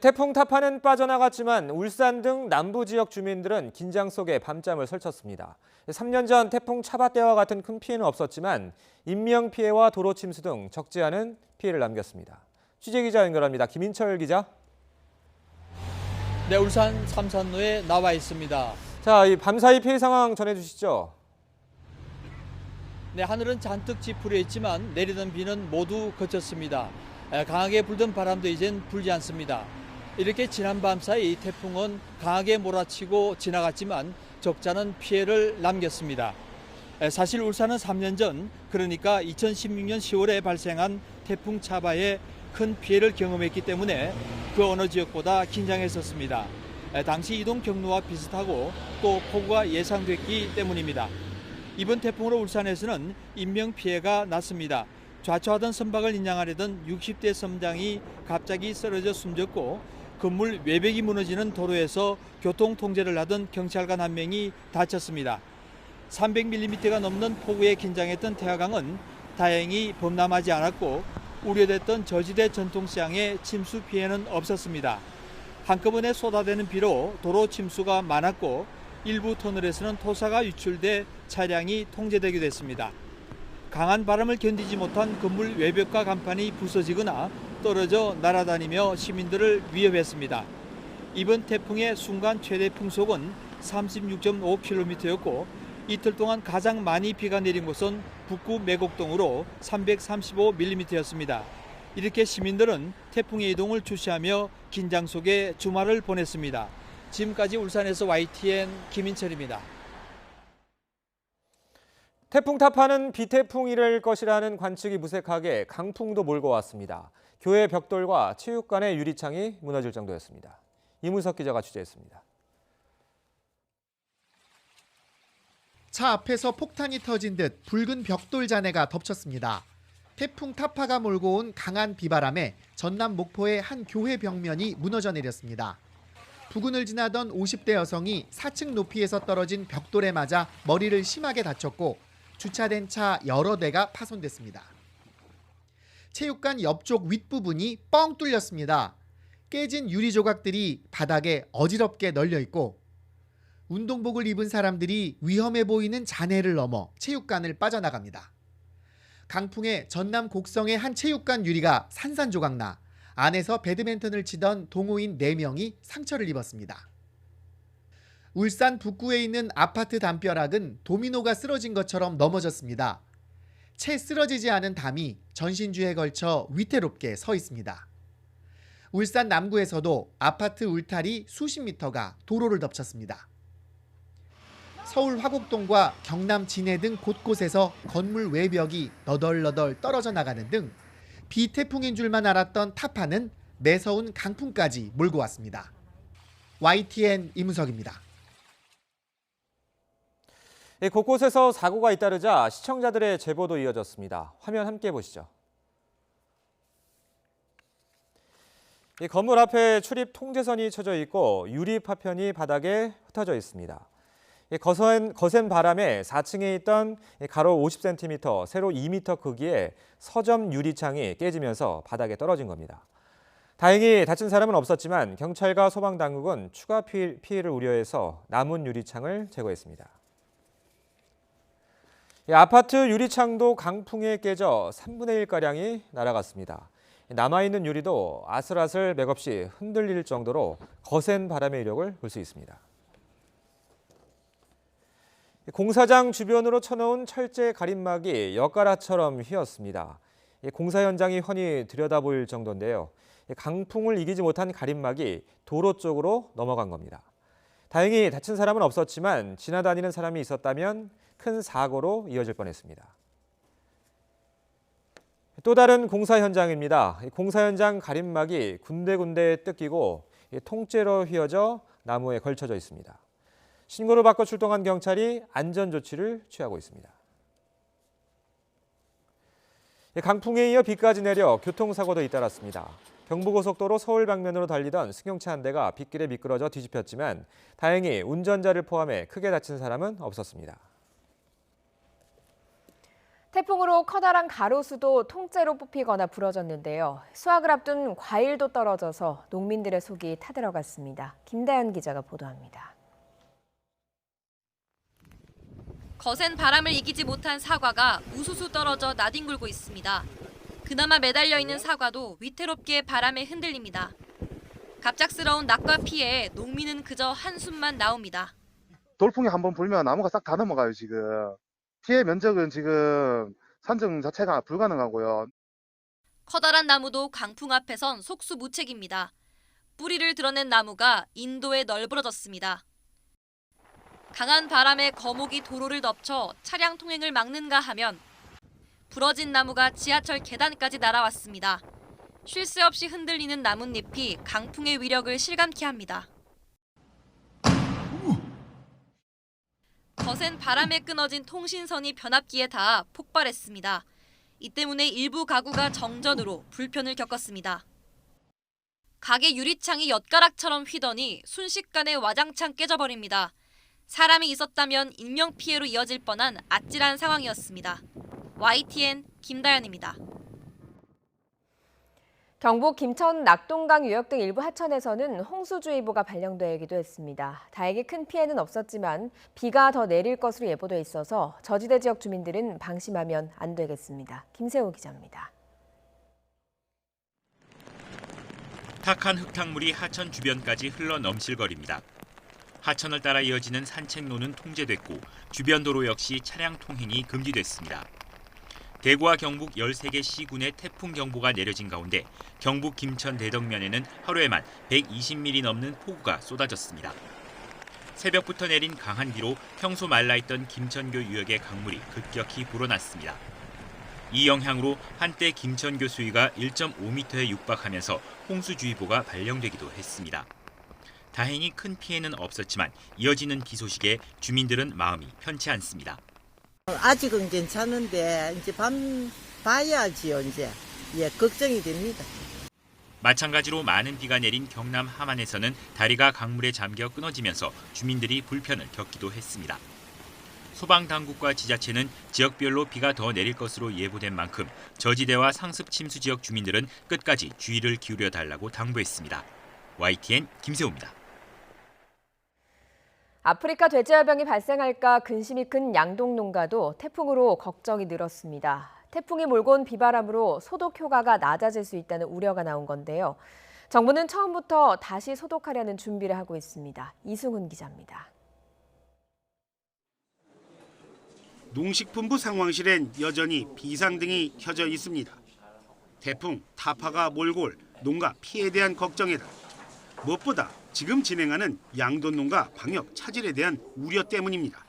태풍 타파는 빠져나갔지만 울산 등 남부 지역 주민들은 긴장 속에 밤잠을 설쳤습니다. 3년 전 태풍 차바 때와 같은 큰 피해는 없었지만 인명피해와 도로 침수 등 적지 않은 피해를 남겼습니다. 취재기자 연결합니다. 김인철 기자. 네, 울산 삼산로에 나와 있습니다. 자, 이 밤사이 피해 상황 전해주시죠. 네, 하늘은 잔뜩 찌푸려 있지만 내리던 비는 모두 그쳤습니다. 강하게 불던 바람도 이젠 불지 않습니다. 이렇게 지난 밤 사이 태풍은 강하게 몰아치고 지나갔지만 적잖은 피해를 남겼습니다. 사실 울산은 3년 전, 그러니까 2016년 10월에 발생한 태풍 차바에 큰 피해를 경험했기 때문에 그 어느 지역보다 긴장했었습니다. 당시 이동 경로와 비슷하고 또 폭우가 예상됐기 때문입니다. 이번 태풍으로 울산에서는 인명피해가 났습니다. 좌초하던 선박을 인양하려던 60대 선장이 갑자기 쓰러져 숨졌고 건물 외벽이 무너지는 도로에서 교통 통제를 하던 경찰관 한 명이 다쳤습니다. 300mm가 넘는 폭우에 긴장했던 태화강은 다행히 범람하지 않았고 우려됐던 저지대 전통시장에 침수 피해는 없었습니다. 한꺼번에 쏟아대는 비로 도로 침수가 많았고 일부 터널에서는 토사가 유출돼 차량이 통제되기도 했습니다. 강한 바람을 견디지 못한 건물 외벽과 간판이 부서지거나 떨어져 날아다니며 시민들을 위협했습니다. 이번 태풍의 순간 최대 풍속은 36.5km였고 이틀 동안 가장 많이 비가 내린 곳은 북구 매곡동으로 335mm였습니다. 이렇게 시민들은 태풍의 이동을 주시하며 긴장 속에 주말을 보냈습니다. 지금까지 울산에서 YTN 김인철입니다. 태풍 타파는 비태풍이랄 것이라는 관측이 무색하게 강풍도 몰고 왔습니다. 교회 벽돌과 체육관의 유리창이 무너질 정도였습니다. 이문석 기자가 취재했습니다. 차 앞에서 폭탄이 터진 듯 붉은 벽돌 잔해가 덮쳤습니다. 태풍 타파가 몰고 온 강한 비바람에 전남 목포의 한 교회 벽면이 무너져 내렸습니다. 부근을 지나던 50대 여성이 4층 높이에서 떨어진 벽돌에 맞아 머리를 심하게 다쳤고 주차된 차 여러 대가 파손됐습니다. 체육관 옆쪽 윗부분이 뻥 뚫렸습니다. 깨진 유리 조각들이 바닥에 어지럽게 널려 있고 운동복을 입은 사람들이 위험해 보이는 잔해를 넘어 체육관을 빠져나갑니다. 강풍에 전남 곡성의 한 체육관 유리가 산산조각나 안에서 배드민턴을 치던 동호인 4명이 상처를 입었습니다. 울산 북구에 있는 아파트 담벼락은 도미노가 쓰러진 것처럼 넘어졌습니다. 채 쓰러지지 않은 담이 전신주에 걸쳐 위태롭게 서 있습니다. 울산 남구에서도 아파트 울타리 수십 미터가 도로를 덮쳤습니다. 서울 화곡동과 경남 진해 등 곳곳에서 건물 외벽이 너덜너덜 떨어져 나가는 등 비태풍인 줄만 알았던 타파는 매서운 강풍까지 몰고 왔습니다. YTN 이문석입니다. 곳곳에서 사고가 잇따르자 시청자들의 제보도 이어졌습니다. 화면 함께 보시죠. 건물 앞에 출입 통제선이 쳐져 있고 유리 파편이 바닥에 흩어져 있습니다. 거센 바람에 4층에 있던 가로 50cm, 세로 2m 크기의 서점 유리창이 깨지면서 바닥에 떨어진 겁니다. 다행히 다친 사람은 없었지만 경찰과 소방당국은 추가 피해를 우려해서 남은 유리창을 제거했습니다. 아파트 유리창도 강풍에 깨져 3분의 1가량이 날아갔습니다. 남아있는 유리도 아슬아슬 맥없이 흔들릴 정도로 거센 바람의 위력을 볼 수 있습니다. 공사장 주변으로 쳐놓은 철제 가림막이 엿가락처럼 휘었습니다. 공사 현장이 훤히 들여다보일 정도인데요. 강풍을 이기지 못한 가림막이 도로 쪽으로 넘어간 겁니다. 다행히 다친 사람은 없었지만 지나다니는 사람이 있었다면 큰 사고로 이어질 뻔했습니다. 또 다른 공사 현장입니다. 공사 현장 가림막이 군데군데 뜯기고 통째로 휘어져 나무에 걸쳐져 있습니다. 신고를 받고 출동한 경찰이 안전조치를 취하고 있습니다. 강풍에 이어 비까지 내려 교통사고도 잇따랐습니다. 경부고속도로 서울 방면으로 달리던 승용차 한 대가 빗길에 미끄러져 뒤집혔지만 다행히 운전자를 포함해 크게 다친 사람은 없었습니다. 태풍으로 커다란 가로수도 통째로 뽑히거나 부러졌는데요. 수확을 앞둔 과일도 떨어져서 농민들의 속이 타들어갔습니다. 김다연 기자가 보도합니다. 거센 바람을 이기지 못한 사과가 우수수 떨어져 나뒹굴고 있습니다. 그나마 매달려 있는 사과도 위태롭게 바람에 흔들립니다. 갑작스러운 낙과 피해에 농민은 그저 한숨만 나옵니다. 돌풍이 한번 불면 나무가 싹 다 넘어가요, 지금. 피해 면적은 지금 산정 자체가 불가능하고요. 커다란 나무도 강풍 앞에선 속수무책입니다. 뿌리를 드러낸 나무가 인도에 널브러졌습니다. 강한 바람에 거목이 도로를 덮쳐 차량 통행을 막는가 하면 부러진 나무가 지하철 계단까지 날아왔습니다. 쉴 새 없이 흔들리는 나뭇잎이 강풍의 위력을 실감케 합니다. 거센 바람에 끊어진 통신선이 변압기에 닿아 폭발했습니다. 이 때문에 일부 가구가 정전으로 불편을 겪었습니다. 가게 유리창이 엿가락처럼 휘더니 순식간에 와장창 깨져버립니다. 사람이 있었다면 인명피해로 이어질 뻔한 아찔한 상황이었습니다. YTN 김다연입니다. 경북 김천 낙동강 유역 등 일부 하천에서는 홍수주의보가 발령되기도 했습니다. 다행히 큰 피해는 없었지만 비가 더 내릴 것으로 예보돼 있어서 저지대 지역 주민들은 방심하면 안 되겠습니다. 김세호 기자입니다. 탁한 흙탕물이 하천 주변까지 흘러 넘실거립니다. 하천을 따라 이어지는 산책로는 통제됐고 주변 도로 역시 차량 통행이 금지됐습니다. 대구와 경북 13개 시군에 태풍 경보가 내려진 가운데 경북 김천 대덕면에는 하루에만 120mm 넘는 폭우가 쏟아졌습니다. 새벽부터 내린 강한 비로 평소 말라있던 김천교 유역의 강물이 급격히 불어났습니다. 이 영향으로 한때 김천교 수위가 1.5m에 육박하면서 홍수주의보가 발령되기도 했습니다. 다행히 큰 피해는 없었지만 이어지는 비 소식에 주민들은 마음이 편치 않습니다. 아직은 괜찮은데 이제 밤 봐야지요. 이제 걱정이 됩니다. 마찬가지로 많은 비가 내린 경남 함안에서는 다리가 강물에 잠겨 끊어지면서 주민들이 불편을 겪기도 했습니다. 소방당국과 지자체는 지역별로 비가 더 내릴 것으로 예보된 만큼 저지대와 상습 침수 지역 주민들은 끝까지 주의를 기울여 달라고 당부했습니다. YTN 김세호입니다. 아프리카 돼지열병이 발생할까 근심이 큰 양동 농가도 태풍으로 걱정이 늘었습니다. 태풍이 몰고 온 비바람으로 소독 효과가 낮아질 수 있다는 우려가 나온 건데요. 정부는 처음부터 다시 소독하려는 준비를 하고 있습니다. 이승훈 기자입니다. 농식품부 상황실엔 여전히 비상등이 켜져 있습니다. 태풍 타파가 몰고 올 농가 피해에 대한 걱정에다 무엇보다 지금 진행하는 양돈 농가 방역 차질에 대한 우려 때문입니다.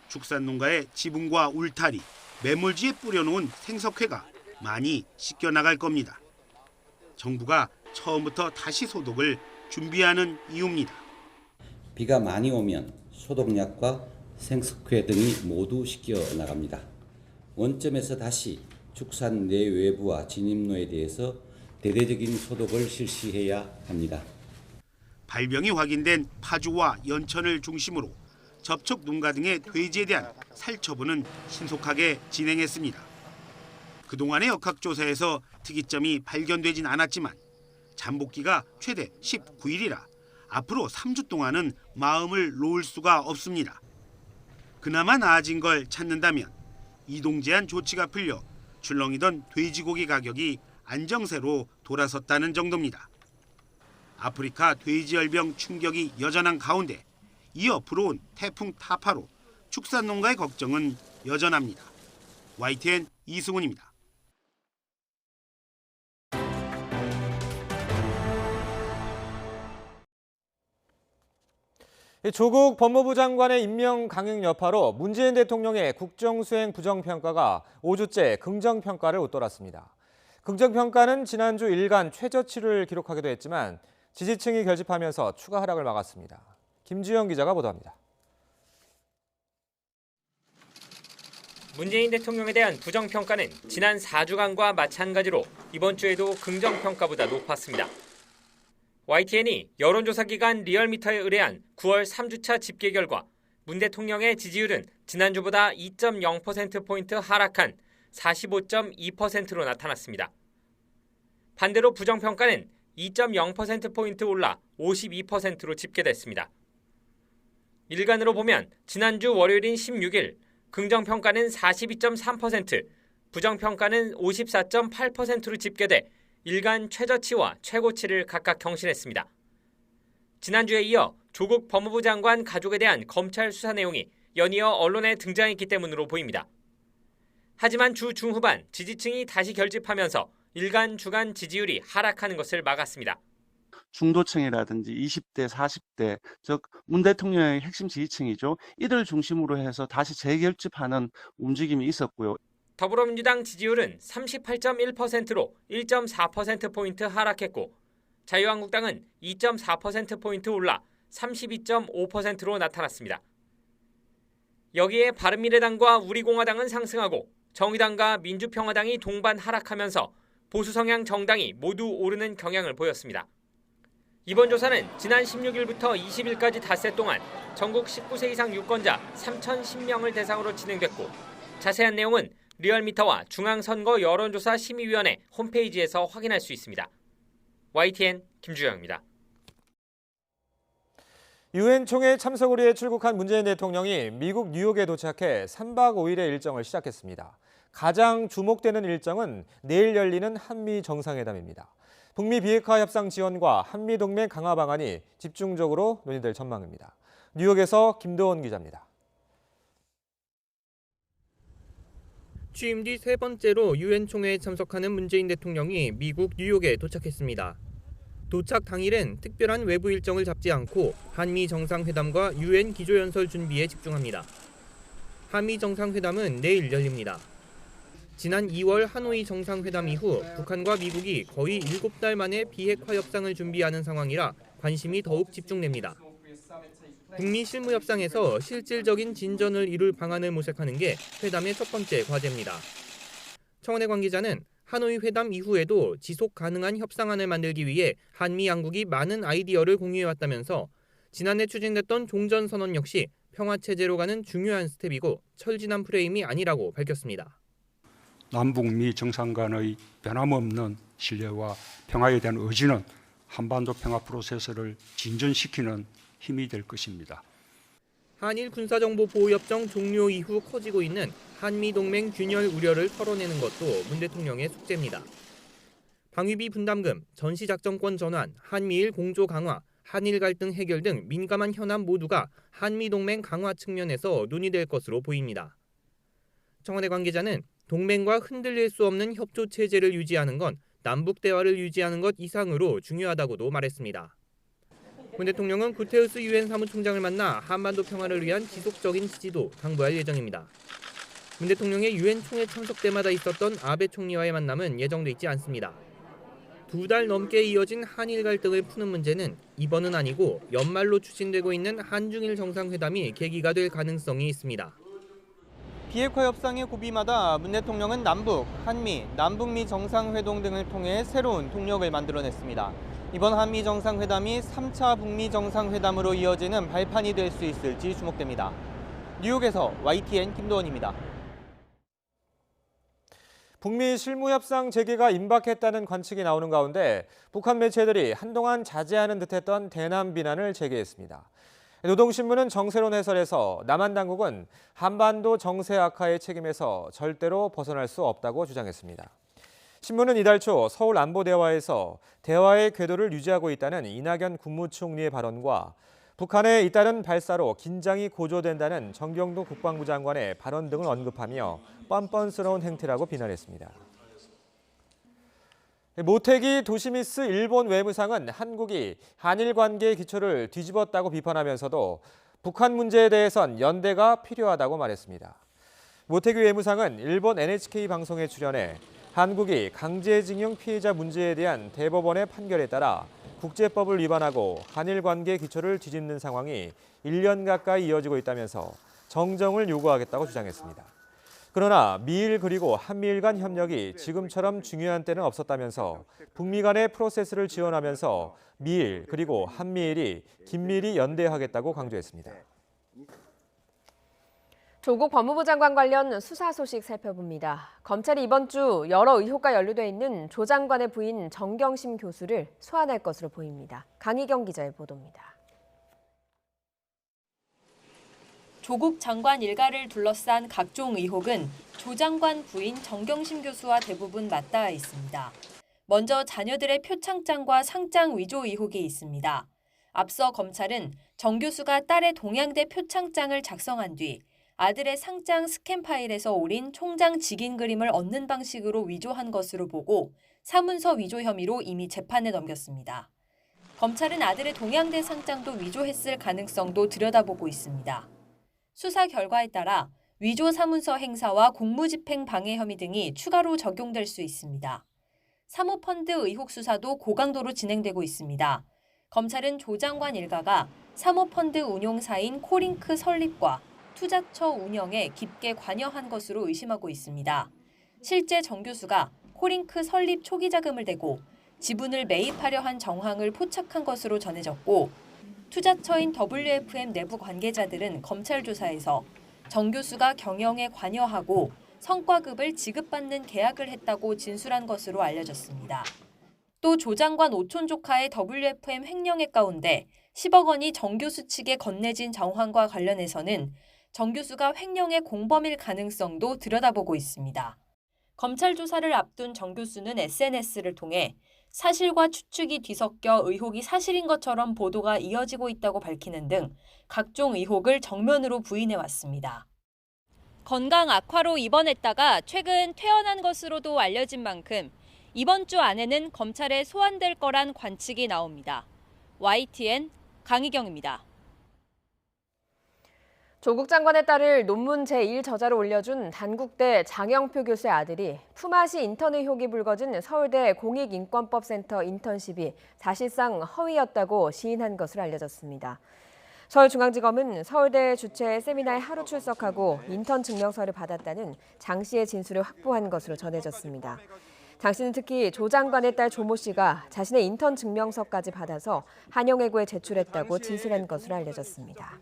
축산 농가의 지붕과 울타리, 매몰지에 뿌려놓은 생석회가 많이 씻겨나갈 겁니다. 정부가 처음부터 다시 소독을 준비하는 이유입니다. 비가 많이 오면 소독약과 생석회 등이 모두 씻겨나갑니다. 원점에서 다시 축산 내외부와 진입로에 대해서 대대적인 소독을 실시해야 합니다. 발병이 확인된 파주와 연천을 중심으로 접촉 농가 등의 돼지에 대한 살처분은 신속하게 진행했습니다. 그동안의 역학조사에서 특이점이 발견되진 않았지만 잠복기가 최대 19일이라 앞으로 3주 동안은 마음을 놓을 수가 없습니다. 그나마 나아진 걸 찾는다면 이동 제한 조치가 풀려 출렁이던 돼지고기 가격이 안정세로 돌아섰다는 정도입니다. 아프리카 돼지열병 충격이 여전한 가운데 이어 불어온 태풍 타파로 축산농가의 걱정은 여전합니다. YTN 이승훈입니다. 조국 법무부 장관의 임명 강행 여파로 문재인 대통령의 국정수행 부정평가가 5주째 긍정평가를 웃돌았습니다. 긍정평가는 지난주 일간 최저치를 기록하기도 했지만 지지층이 결집하면서 추가 하락을 막았습니다. 김주영 기자가 보도합니다. 문재인 대통령에 대한 부정평가는 지난 4주간과 마찬가지로 이번 주에도 긍정평가보다 높았습니다. YTN이 여론조사 기관 리얼미터에 의뢰한 9월 3주차 집계 결과 문 대통령의 지지율은 지난주보다 2.0%포인트 하락한 45.2%로 나타났습니다. 반대로 부정평가는 2.0%포인트 올라 52%로 집계됐습니다. 일간으로 보면 지난주 월요일인 16일 긍정평가는 42.3%, 부정평가는 54.8%로 집계돼 일간 최저치와 최고치를 각각 경신했습니다. 지난주에 이어 조국 법무부 장관 가족에 대한 검찰 수사 내용이 연이어 언론에 등장했기 때문으로 보입니다. 하지만 주 중후반 지지층이 다시 결집하면서 일간 주간 지지율이 하락하는 것을 막았습니다. 중도층이라든지 20대, 40대, 즉 문 대통령의 핵심 지지층이죠. 이들 중심으로 해서 다시 재결집하는 움직임이 있었고요. 더불어민주당 지지율은 38.1%로 1.4%포인트 하락했고 자유한국당은 2.4%포인트 올라 32.5%로 나타났습니다. 여기에 바른미래당과 우리공화당은 상승하고 정의당과 민주평화당이 동반 하락하면서 보수 성향 정당이 모두 오르는 경향을 보였습니다. 이번 조사는 지난 16일부터 20일까지 닷새 동안 전국 19세 이상 유권자 3,010명을 대상으로 진행됐고 자세한 내용은 리얼미터와 중앙선거 여론조사 심의위원회 홈페이지에서 확인할 수 있습니다. YTN 김주영입니다. 유엔 총회 참석을 위해 출국한 문재인 대통령이 미국 뉴욕에 도착해 3박 5일의 일정을 시작했습니다. 가장 주목되는 일정은 내일 열리는 한미 정상회담입니다. 북미 비핵화 협상 지원과 한미 동맹 강화 방안이 집중적으로 논의될 전망입니다. 뉴욕에서 김도원 기자입니다. 취임 뒤 세 번째로 유엔 총회에 참석하는 문재인 대통령이 미국 뉴욕에 도착했습니다. 도착 당일엔 특별한 외부 일정을 잡지 않고 한미 정상회담과 유엔 기조연설 준비에 집중합니다. 한미 정상회담은 내일 열립니다. 지난 2월 하노이 정상회담 이후 북한과 미국이 거의 7달 만에 비핵화 협상을 준비하는 상황이라 관심이 더욱 집중됩니다. 북미 실무협상에서 실질적인 진전을 이룰 방안을 모색하는 게 회담의 첫 번째 과제입니다. 청와대 관계자는 하노이 회담 이후에도 지속 가능한 협상안을 만들기 위해 한미 양국이 많은 아이디어를 공유해왔다면서 지난해 추진됐던 종전선언 역시 평화체제로 가는 중요한 스텝이고 철진한 프레임이 아니라고 밝혔습니다. 남북미 정상 간의 변함없는 신뢰와 평화에 대한 의지는 한반도 평화 프로세스를 진전시키는 힘이 될 것입니다. 한일 군사정보보호협정 종료 이후 커지고 있는 한미동맹 균열 우려를 털어내는 것도 문 대통령의 숙제입니다. 방위비 분담금, 전시작전권 전환, 한미일 공조 강화, 한일 갈등 해결 등 민감한 현안 모두가 한미동맹 강화 측면에서 논의될 것으로 보입니다. 청와대 관계자는 동맹과 흔들릴 수 없는 협조 체제를 유지하는 건 남북 대화를 유지하는 것 이상으로 중요하다고도 말했습니다. 문 대통령은 구테르스 유엔 사무총장을 만나 한반도 평화를 위한 지속적인 지지도 당부할 예정입니다. 문 대통령의 유엔 총회 참석 때마다 있었던 아베 총리와의 만남은 예정돼 있지 않습니다. 2달 넘게 이어진 한일 갈등을 푸는 문제는 이번은 아니고 연말로 추진되고 있는 한중일 정상회담이 계기가 될 가능성이 있습니다. 비핵화 협상의 고비마다 문 대통령은 남북, 한미, 남북미 정상회동 등을 통해 새로운 동력을 만들어냈습니다. 이번 한미 정상회담이 3차 북미 정상회담으로 이어지는 발판이 될 수 있을지 주목됩니다. 뉴욕에서 YTN 김도원입니다. 북미 실무협상 재개가 임박했다는 관측이 나오는 가운데 북한 매체들이 한동안 자제하는 듯했던 대남 비난을 재개했습니다. 노동신문은 정세론 해설에서 남한 당국은 한반도 정세 악화의 책임에서 절대로 벗어날 수 없다고 주장했습니다. 신문은 이달 초 서울 안보대화에서 대화의 궤도를 유지하고 있다는 이낙연 국무총리의 발언과 북한의 잇따른 발사로 긴장이 고조된다는 정경도 국방부 장관의 발언 등을 언급하며 뻔뻔스러운 행태라고 비난했습니다. 모테기 도시미스 일본 외무상은 한국이 한일 관계의 기초를 뒤집었다고 비판하면서도 북한 문제에 대해선 연대가 필요하다고 말했습니다. 모테기 외무상은 일본 NHK 방송에 출연해 한국이 강제징용 피해자 문제에 대한 대법원의 판결에 따라 국제법을 위반하고 한일 관계 기초를 뒤집는 상황이 1년 가까이 이어지고 있다면서 정정을 요구하겠다고 주장했습니다. 그러나 미일 그리고 한미일 간 협력이 지금처럼 중요한 때는 없었다면서 북미 간의 프로세스를 지원하면서 미일 그리고 한미일이 긴밀히 연대하겠다고 강조했습니다. 조국 법무부 장관 관련 수사 소식 살펴봅니다. 검찰이 이번 주 여러 의혹과 연루돼 있는 조 장관의 부인 정경심 교수를 소환할 것으로 보입니다. 강희경 기자의 보도입니다. 조국 장관 일가를 둘러싼 각종 의혹은 조 장관 부인 정경심 교수와 대부분 맞닿아 있습니다. 먼저 자녀들의 표창장과 상장 위조 의혹이 있습니다. 앞서 검찰은 정 교수가 딸의 동양대 표창장을 작성한 뒤 아들의 상장 스캔 파일에서 오린 총장 직인 그림을 얻는 방식으로 위조한 것으로 보고 사문서 위조 혐의로 이미 재판에 넘겼습니다. 검찰은 아들의 동양대 상장도 위조했을 가능성도 들여다보고 있습니다. 수사 결과에 따라 위조 사문서 행사와 공무집행 방해 혐의 등이 추가로 적용될 수 있습니다. 사모펀드 의혹 수사도 고강도로 진행되고 있습니다. 검찰은 조 장관 일가가 사모펀드 운용사인 코링크 설립과 투자처 운영에 깊게 관여한 것으로 의심하고 있습니다. 실제 정 교수가 코링크 설립 초기 자금을 대고 지분을 매입하려 한 정황을 포착한 것으로 전해졌고 투자처인 WFM 내부 관계자들은 검찰 조사에서 정 교수가 경영에 관여하고 성과급을 지급받는 계약을 했다고 진술한 것으로 알려졌습니다. 또 조 장관 오촌 조카의 WFM 횡령액 가운데 10억 원이 정 교수 측에 건네진 정황과 관련해서는 정 교수가 횡령의 공범일 가능성도 들여다보고 있습니다. 검찰 조사를 앞둔 정 교수는 SNS를 통해 사실과 추측이 뒤섞여 의혹이 사실인 것처럼 보도가 이어지고 있다고 밝히는 등 각종 의혹을 정면으로 부인해왔습니다. 건강 악화로 입원했다가 최근 퇴원한 것으로도 알려진 만큼 이번 주 안에는 검찰에 소환될 거란 관측이 나옵니다. YTN 강희경입니다. 조국 장관의 딸을 논문 제1저자로 올려준 단국대 장영표 교수의 아들이 품앗이 인턴 의혹이 불거진 서울대 공익인권법센터 인턴십이 사실상 허위였다고 시인한 것으로 알려졌습니다. 서울중앙지검은 서울대 주최 세미나에 하루 출석하고 인턴 증명서를 받았다는 장 씨의 진술을 확보한 것으로 전해졌습니다. 장 씨는 특히 조 장관의 딸 조모 씨가 자신의 인턴 증명서까지 받아서 한영외고에 제출했다고 진술한 것으로 알려졌습니다.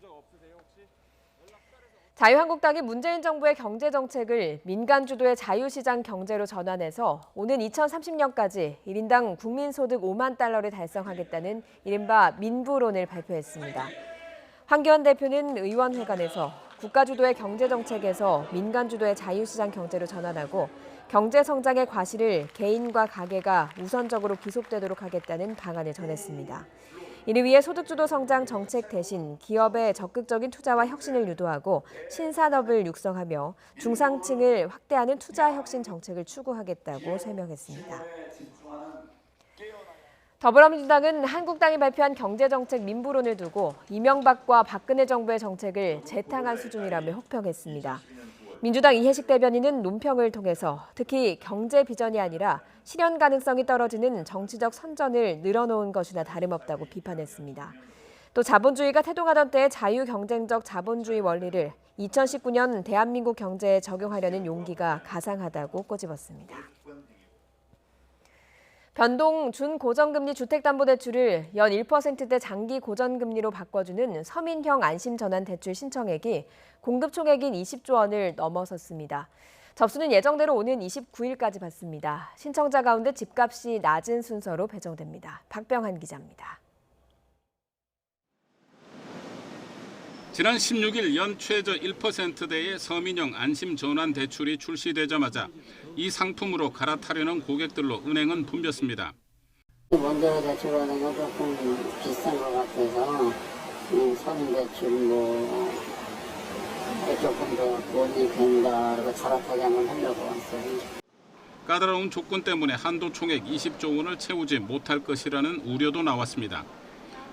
자유한국당이 문재인 정부의 경제정책을 민간 주도의 자유시장 경제로 전환해서 오는 2030년까지 1인당 국민소득 5만 달러를 달성하겠다는 이른바 민부론을 발표했습니다. 황교안 대표는 의원회관에서 국가 주도의 경제정책에서 민간 주도의 자유시장 경제로 전환하고 경제 성장의 과실을 개인과 가계가 우선적으로 귀속되도록 하겠다는 방안을 전했습니다. 이를 위해 소득주도 성장 정책 대신 기업의 적극적인 투자와 혁신을 유도하고 신산업을 육성하며 중상층을 확대하는 투자 혁신 정책을 추구하겠다고 설명했습니다. 더불어민주당은 한국당이 발표한 경제정책 민부론을 두고 이명박과 박근혜 정부의 정책을 재탕한 수준이라며 혹평했습니다. 민주당 이해식 대변인은 논평을 통해서 특히 경제 비전이 아니라 실현 가능성이 떨어지는 정치적 선전을 늘어놓은 것이나 다름없다고 비판했습니다. 또 자본주의가 태동하던 때의 자유경쟁적 자본주의 원리를 2019년 대한민국 경제에 적용하려는 용기가 가상하다고 꼬집었습니다. 변동 준고정금리 주택담보대출을 연 1%대 장기 고정금리로 바꿔주는 서민형 안심전환대출 신청액이 공급 총액인 20조 원을 넘어섰습니다. 접수는 예정대로 오는 29일까지 받습니다. 신청자 가운데 집값이 낮은 순서로 배정됩니다. 박병한 기자입니다. 지난 16일 연 최저 1%대의 서민형 안심전환 대출이 출시되자마자 이 상품으로 갈아타려는 고객들로 은행은 붐볐습니다. 먼저 대출하는 건 조금 비싼 것 같아서 서민 대출 조금 더 돈이 된다 그리고 갈아타게 한번 하려고 왔어요. 까다로운 조건 때문에 한도 총액 20조 원을 채우지 못할 것이라는 우려도 나왔습니다.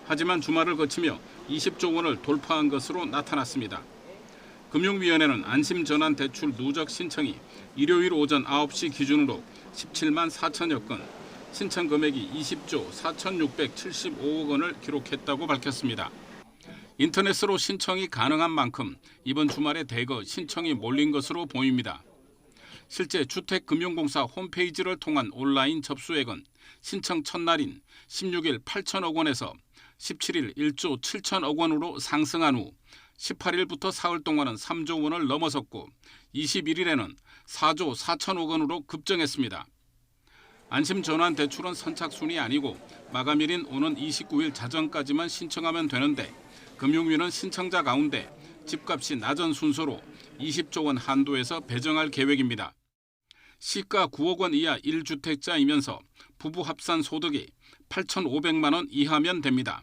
하지만 주말을 거치며 20조 원을 돌파한 것으로 나타났습니다. 금융위원회는 안심전환 대출 누적 신청이 일요일 오전 9시 기준으로 17만 4천여 건, 신청 금액이 20조 4,675억 원을 기록했다고 밝혔습니다. 인터넷으로 신청이 가능한 만큼 이번 주말에 대거 신청이 몰린 것으로 보입니다. 실제 주택금융공사 홈페이지를 통한 온라인 접수액은 신청 첫날인 16일 8천억 원에서 17일 1조 7천억 원으로 상승한 후 18일부터 사흘 동안은 3조 원을 넘어섰고 21일에는 4조 4천억 원으로 급증했습니다. 안심전환 대출은 선착순이 아니고 마감일인 오는 29일 자정까지만 신청하면 되는데 금융위는 신청자 가운데 집값이 낮은 순서로 20조 원 한도에서 배정할 계획입니다. 시가 9억 원 이하 1주택자이면서 부부 합산 소득이 8,500만 원 이하면 됩니다.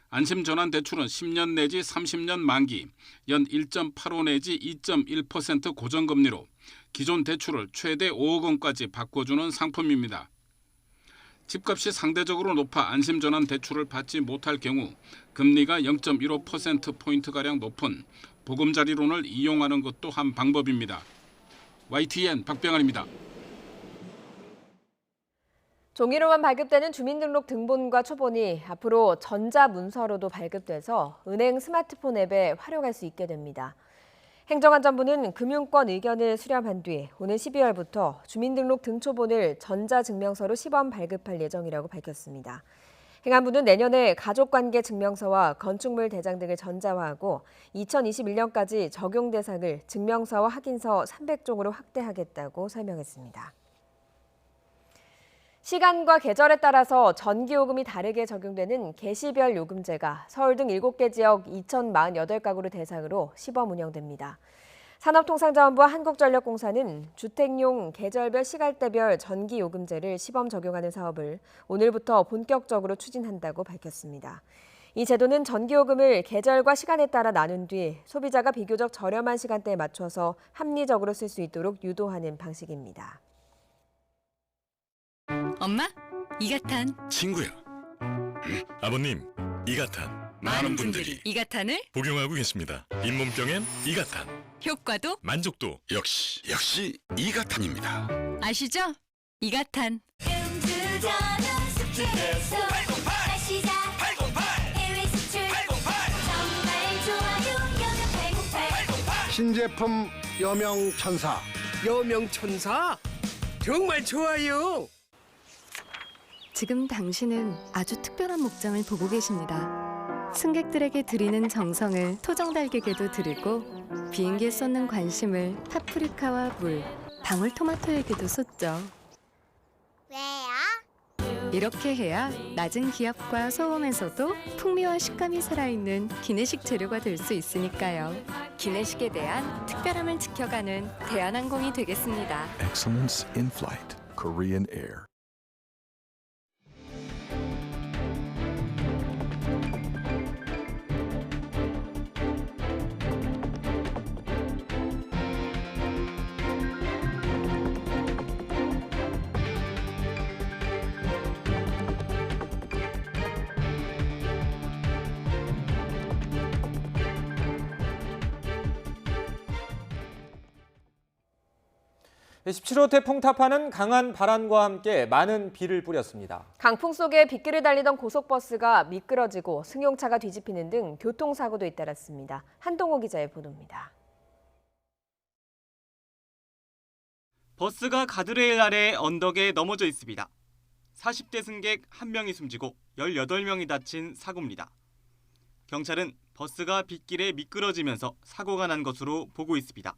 안심전환 대출은 10년 내지 30년 만기, 연 1.85 내지 2.1% 고정금리로 기존 대출을 최대 5억 원까지 바꿔주는 상품입니다. 집값이 상대적으로 높아 안심전환 대출을 받지 못할 경우 금리가 0.15%포인트가량 높은 보금자리론을 이용하는 것도 한 방법입니다. YTN 박병환입니다. 종이로만 발급되는 주민등록 등본과 초본이 앞으로 전자문서로도 발급돼서 은행 스마트폰 앱에 활용할 수 있게 됩니다. 행정안전부는 금융권 의견을 수렴한 뒤 오는 12월부터 주민등록 등초본을 전자증명서로 시범 발급할 예정이라고 밝혔습니다. 행안부는 내년에 가족관계 증명서와 건축물 대장 등을 전자화하고 2021년까지 적용 대상을 증명서와 확인서 300종으로 확대하겠다고 설명했습니다. 시간과 계절에 따라서 전기요금이 다르게 적용되는 계시별 요금제가 서울 등 7개 지역 2,048가구를 대상으로 시범 운영됩니다. 산업통상자원부와 한국전력공사는 주택용 계절별 시간대별 전기요금제를 시범 적용하는 사업을 오늘부터 본격적으로 추진한다고 밝혔습니다. 이 제도는 전기요금을 계절과 시간에 따라 나눈 뒤 소비자가 비교적 저렴한 시간대에 맞춰서 합리적으로 쓸 수 있도록 유도하는 방식입니다. 엄마, 이가탄. 친구야. 아버님, 이가탄. 많은 분들이 이가탄을 복용하고 계십니다. 잇몸병엔 이가탄. 효과도 만족도 역시 이가탄입니다. 아시죠? 이가탄. 신제품 여명천사. 여명천사? 정말 좋아요. 지금 당신은 아주 특별한 목장을 보고 계십니다. 승객들에게 드리는 정성을 토종달걀에게도 드리고 비행기에 쏟는 관심을 파프리카와 물, 방울토마토에게도 쏟죠. 왜요? 이렇게 해야 낮은 기압과 소음에서도 풍미와 식감이 살아있는 기내식 재료가 될 수 있으니까요. 기내식에 대한 특별함을 지켜가는 대한항공이 되겠습니다. Excellence in flight. Korean Air. 네, 17호 태풍 타파는 강한 바람과 함께 많은 비를 뿌렸습니다. 강풍 속에 빗길을 달리던 고속버스가 미끄러지고 승용차가 뒤집히는 등 교통사고도 잇따랐습니다. 한동호 기자의 보도입니다. 버스가 가드레일 아래 언덕에 넘어져 있습니다. 40대 승객 1명이 숨지고 18명이 다친 사고입니다. 경찰은 버스가 빗길에 미끄러지면서 사고가 난 것으로 보고 있습니다.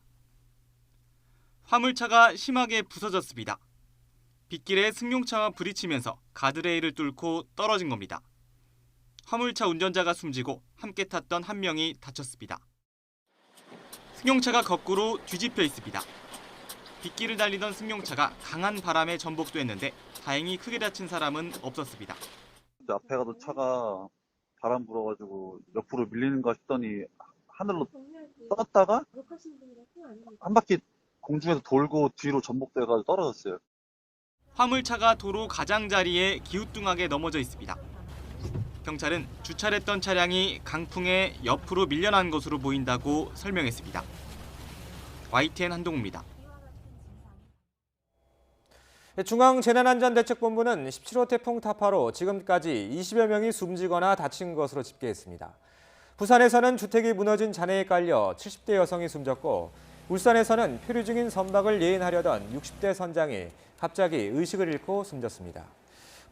화물차가 심하게 부서졌습니다. 빗길에 승용차와 부딪히면서 가드레일을 뚫고 떨어진 겁니다. 화물차 운전자가 숨지고 함께 탔던 1명이 다쳤습니다. 승용차가 거꾸로 뒤집혀 있습니다. 빗길을 달리던 승용차가 강한 바람에 전복됐는데 다행히 크게 다친 사람은 없었습니다. 앞에 가던 차가 바람 불어가지고 옆으로 밀리는가 싶더니 하늘로 떴다가 한 바퀴 공중에서 돌고 뒤로 전복돼가지고 떨어졌어요. 화물차가 도로 가장자리에 기우뚱하게 넘어져 있습니다. 경찰은 주차했던 차량이 강풍에 옆으로 밀려난 것으로 보인다고 설명했습니다. YTN 한동우입니다. 중앙재난안전대책본부는 17호 태풍 타파로 지금까지 20여 명이 숨지거나 다친 것으로 집계했습니다. 부산에서는 주택이 무너진 잔해에 깔려 70대 여성이 숨졌고 울산에서는 표류 중인 선박을 예인하려던 60대 선장이 갑자기 의식을 잃고 숨졌습니다.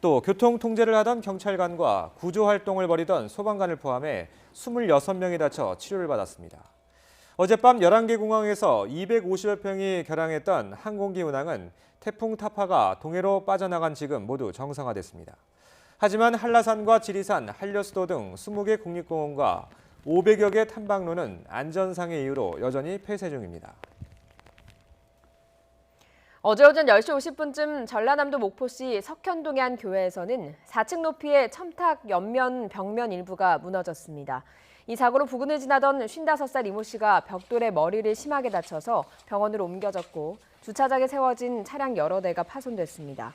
또 교통 통제를 하던 경찰관과 구조 활동을 벌이던 소방관을 포함해 26명이 다쳐 치료를 받았습니다. 어젯밤 11개 공항에서 250여 평이 결항했던 항공기 운항은 태풍 타파가 동해로 빠져나간 지금 모두 정상화됐습니다. 하지만 한라산과 지리산, 한려수도 등 20개 국립공원과 500여 개 탐방로는 안전상의 이유로 여전히 폐쇄 중입니다. 어제 오전 10시 50분쯤 전라남도 목포시 석현동의 한 교회에서는 4층 높이의 첨탑 옆면 벽면 일부가 무너졌습니다. 이 사고로 부근을 지나던 55살 이모 씨가 벽돌에 머리를 심하게 다쳐서 병원으로 옮겨졌고 주차장에 세워진 차량 여러 대가 파손됐습니다.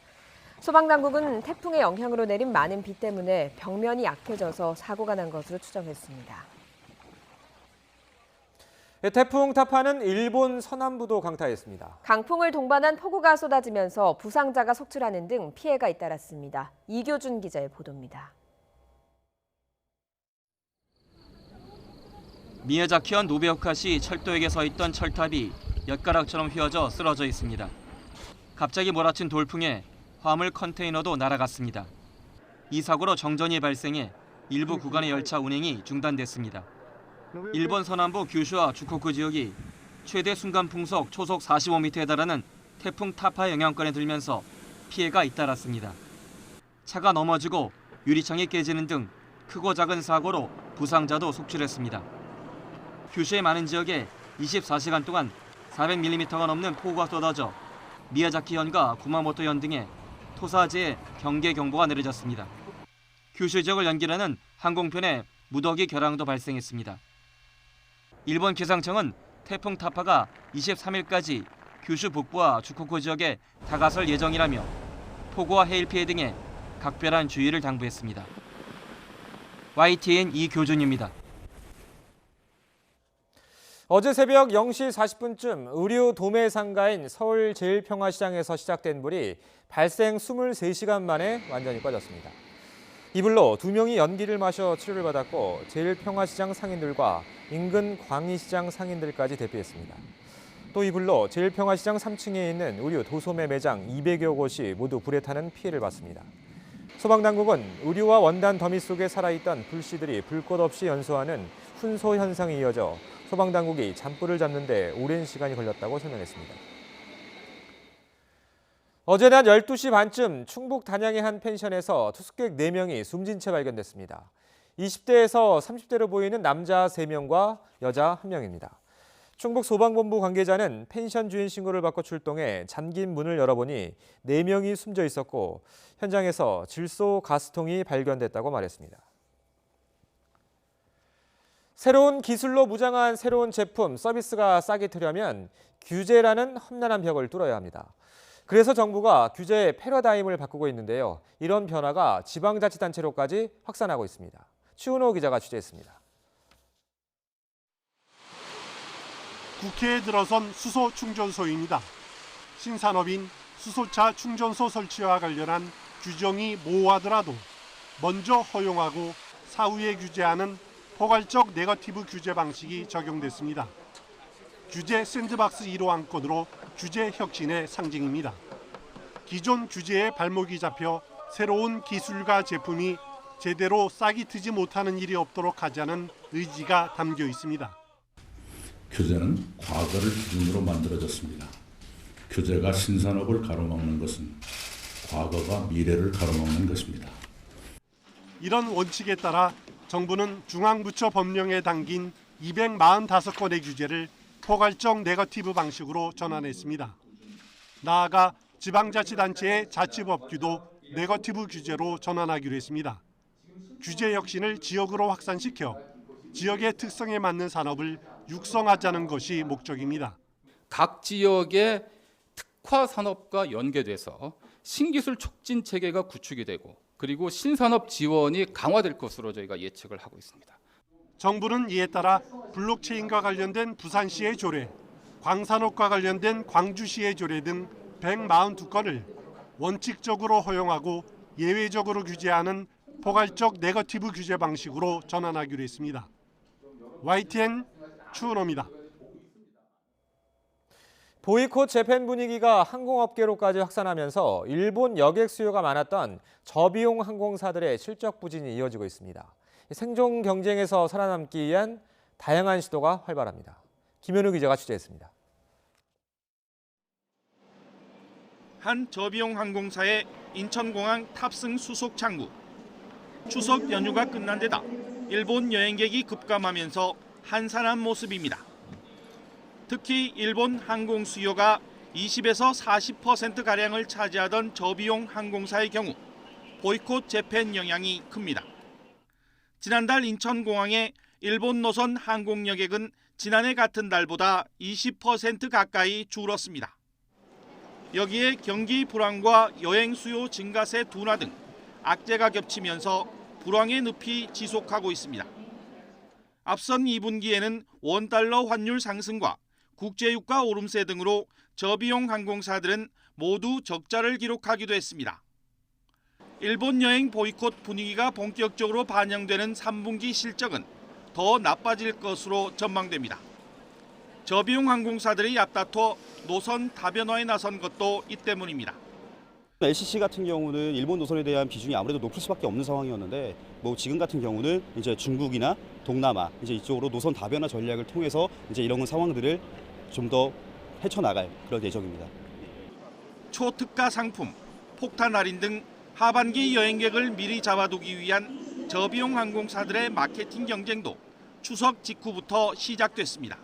소방당국은 태풍의 영향으로 내린 많은 비 때문에 벽면이 약해져서 사고가 난 것으로 추정했습니다. 태풍 타파는 일본 서남부도 강타했습니다. 강풍을 동반한 폭우가 쏟아지면서 부상자가 속출하는 등 피해가 잇따랐습니다. 이교준 기자의 보도입니다. 미야자키현 노베오카시 철도역에 서 있던 철탑이 엿가락처럼 휘어져 쓰러져 있습니다. 갑자기 몰아친 돌풍에 화물 컨테이너도 날아갔습니다. 이 사고로 정전이 발생해 일부 구간의 열차 운행이 중단됐습니다. 일본 서남부 규슈와 주코쿠 지역이 최대 순간 풍속 초속 45m에 달하는 태풍 타파 영향권에 들면서 피해가 잇따랐습니다. 차가 넘어지고 유리창이 깨지는 등 크고 작은 사고로 부상자도 속출했습니다. 규슈의 많은 지역에 24시간 동안 400mm가 넘는 폭우가 쏟아져 미야자키현과 구마모토현 등에 토사재해 경계 경보가 내려졌습니다. 규슈 지역을 연결하는 항공편에 무더기 결항도 발생했습니다. 일본 기상청은 태풍 타파가 23일까지 규슈 북부와 주코쿠 지역에 다가설 예정이라며 폭우와 해일 피해 등에 각별한 주의를 당부했습니다. YTN 이교준입니다. 어제 새벽 0시 40분쯤 의류 도매 상가인 서울제일평화시장에서 시작된 불이 발생 23시간 만에 완전히 꺼졌습니다. 이 불로 2명이 연기를 마셔 치료를 받았고 제일평화시장 상인들과 인근 광희시장 상인들까지 대피했습니다. 또 이 불로 제일평화시장 3층에 있는 의류 도소매 매장 200여 곳이 모두 불에 타는 피해를 봤습니다. 소방당국은 의류와 원단 더미 속에 살아있던 불씨들이 불 것 없이 연소하는 훈소 현상이 이어져 소방당국이 잔불을 잡는 데 오랜 시간이 걸렸다고 설명했습니다. 어제 낮 12시 반쯤 충북 단양의 한 펜션에서 투숙객 4명이 숨진 채 발견됐습니다. 20대에서 30대로 보이는 남자 3명과 여자 1명입니다. 충북 소방본부 관계자는 펜션 주인 신고를 받고 출동해 잠긴 문을 열어보니 4명이 숨져 있었고 현장에서 질소 가스통이 발견됐다고 말했습니다. 새로운 기술로 무장한 새로운 제품, 서비스가 싹이 트려면 규제라는 험난한 벽을 뚫어야 합니다. 그래서 정부가 규제 패러다임을 바꾸고 있는데요. 이런 변화가 지방자치단체로까지 확산하고 있습니다. 추은호 기자가 취재했습니다. 국회에 들어선 수소 충전소입니다. 신산업인 수소차 충전소 설치와 관련한 규정이 모호하더라도 먼저 허용하고 사후에 규제하는 포괄적 네거티브 규제 방식이 적용됐습니다. 규제 샌드박스 1호 안건으로 규제 혁신의 상징입니다. 기존 규제에 발목이 잡혀 새로운 기술과 제품이 제대로 싹이 트지 못하는 일이 없도록 하자는 의지가 담겨 있습니다. 규제는 과거를 기준으로 만들어졌습니다. 규제가 신산업을 가로막는 것은 과거가 미래를 가로막는 것입니다. 이런 원칙에 따라 정부는 중앙부처 법령에 담긴 245건의 규제를 포괄적 네거티브 방식으로 전환했습니다. 나아가 지방자치단체의 자치법규도 네거티브 규제로 전환하기로 했습니다. 규제 혁신을 지역으로 확산시켜 지역의 특성에 맞는 산업을 육성하자는 것이 목적입니다. 각 지역의 특화 산업과 연계돼서 신기술 촉진 체계가 구축이 되고 그리고 신산업 지원이 강화될 것으로 저희가 예측을 하고 있습니다. 정부는 이에 따라 블록체인과 관련된 부산시의 조례, 광산업과 관련된 광주시의 조례 등 142건을 원칙적으로 허용하고 예외적으로 규제하는 포괄적 네거티브 규제 방식으로 전환하기로 했습니다. YTN 추은호입니다. 보이콧 재팬 분위기가 항공업계로까지 확산하면서 일본 여객 수요가 많았던 저비용 항공사들의 실적 부진이 이어지고 있습니다. 생존 경쟁에서 살아남기 위한 다양한 시도가 활발합니다. 김현우 기자가 취재했습니다. 한 저비용 항공사의 인천공항 탑승 수속 창구. 추석 연휴가 끝난 데다 일본 여행객이 급감하면서 한산한 모습입니다. 특히 일본 항공 수요가 20에서 40%가량을 차지하던 저비용 항공사의 경우 보이콧 재팬 영향이 큽니다. 지난달 인천공항의 일본 노선 항공 여객은 지난해 같은 달보다 20% 가까이 줄었습니다. 여기에 경기 불황과 여행 수요 증가세 둔화 등 악재가 겹치면서 불황의 늪이 지속하고 있습니다. 앞선 2분기에는 원달러 환율 상승과 국제유가 오름세 등으로 저비용 항공사들은 모두 적자를 기록하기도 했습니다. 일본 여행 보이콧 분위기가 본격적으로 반영되는 3분기 실적은 더 나빠질 것으로 전망됩니다. 저비용 항공사들이 앞다퉈 노선 다변화에 나선 것도 이 때문입니다. LCC 같은 경우는 일본 노선에 대한 비중이 아무래도 높을 수밖에 없는 상황이었는데 지금 같은 경우는 이제 중국이나 동남아 이쪽으로 노선 다변화 전략을 통해서 이런 상황들을 좀 더 헤쳐나갈 그런 예정입니다. 초특가 상품, 폭탄 할인 등 하반기 여행객을 미리 잡아두기 위한 저비용 항공사들의 마케팅 경쟁도 추석 직후부터 시작됐습니다.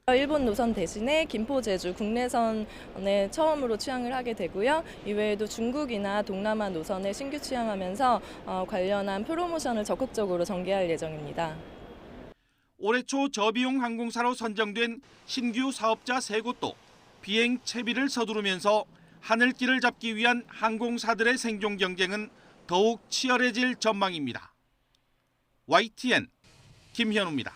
일본 노선 대신에 김포, 제주 국내선에 처음으로 취항을 하게 되고요. 이외에도 중국이나 동남아 노선에 신규 취항하면서 관련한 프로모션을 적극적으로 전개할 예정입니다. 올해 초 저비용 항공사로 선정된 신규 사업자 3곳도 비행 채비를 서두르면서 하늘길을 잡기 위한 항공사들의 생존 경쟁은 더욱 치열해질 전망입니다. YTN 김현우입니다.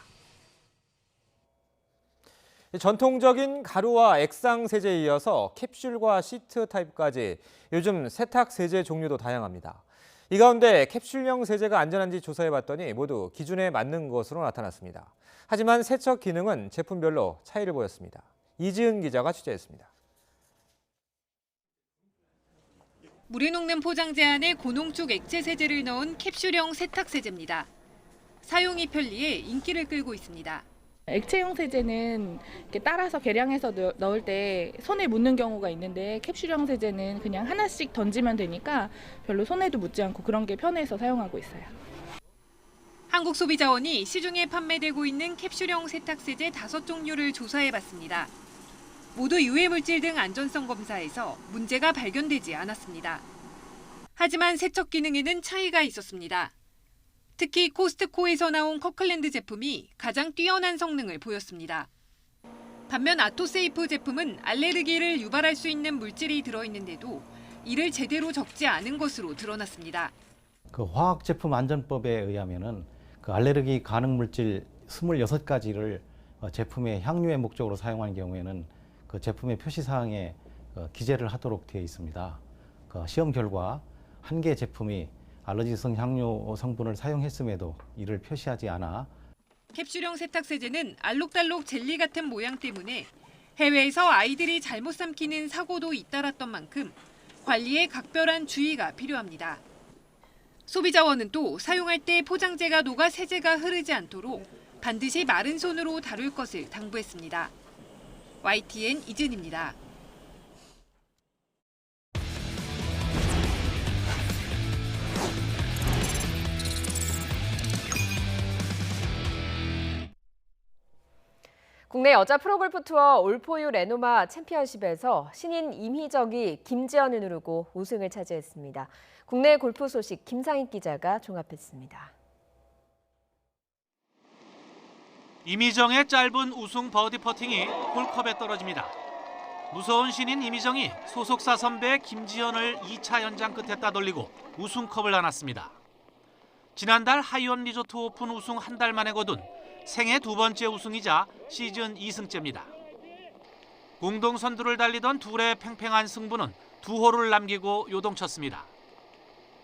전통적인 가루와 액상 세제에 이어서 캡슐과 시트 타입까지 요즘 세탁 세제 종류도 다양합니다. 이 가운데 캡슐형 세제가 안전한지 조사해봤더니 모두 기준에 맞는 것으로 나타났습니다. 하지만 세척 기능은 제품별로 차이를 보였습니다. 이지은 기자가 취재했습니다. 물에 녹는 포장재 안에 고농축 액체 세제를 넣은 캡슐형 세탁 세제입니다. 사용이 편리해 인기를 끌고 있습니다. 액체형 세제는 이렇게 따라서 계량해서 넣을 때 손에 묻는 경우가 있는데 캡슐형 세제는 그냥 하나씩 던지면 되니까 별로 손에도 묻지 않고 그런 게 편해서 사용하고 있어요. 한국소비자원이 시중에 판매되고 있는 캡슐형 세탁 세제 5종류를 조사해봤습니다. 모두 유해물질 등 안전성 검사에서 문제가 발견되지 않았습니다. 하지만 세척 기능에는 차이가 있었습니다. 특히 코스트코에서 나온 커클랜드 제품이 가장 뛰어난 성능을 보였습니다. 반면 아토세이프 제품은 알레르기를 유발할 수 있는 물질이 들어있는데도 이를 제대로 적지 않은 것으로 드러났습니다. 그 화학제품안전법에 의하면은 그 알레르기 가능 물질 26가지를 제품의 향유의 목적으로 사용하는 경우에는 그 제품의 표시사항에 기재를 하도록 되어 있습니다. 그 시험 결과 한 개 제품이 알러지성 향유 성분을 사용했음에도 이를 표시하지 않아 캡슐형 세탁 세제는 알록달록 젤리 같은 모양 때문에 해외에서 아이들이 잘못 삼키는 사고도 잇따랐던 만큼 관리에 각별한 주의가 필요합니다. 소비자원은 또 사용할 때 포장재가 녹아 세제가 흐르지 않도록 반드시 마른 손으로 다룰 것을 당부했습니다. YTN 이진입니다. 국내 여자 프로골프 투어 올포유 레노마 챔피언십에서 신인 임희정이 김지연을 누르고 우승을 차지했습니다. 국내 골프 소식 김상익 기자가 종합했습니다. 임희정의 짧은 우승 버디 퍼팅이 홀컵에 떨어집니다. 무서운 신인 임희정이 소속사 선배 김지연을 2차 연장 끝에 따돌리고 우승컵을 안았습니다. 지난달 하이온 리조트 오픈 우승 한 달 만에 거둔 생애 2번째 우승이자 시즌 2승째입니다. 공동 선두를 달리던 둘의 팽팽한 승부는 2홀을 남기고 요동쳤습니다.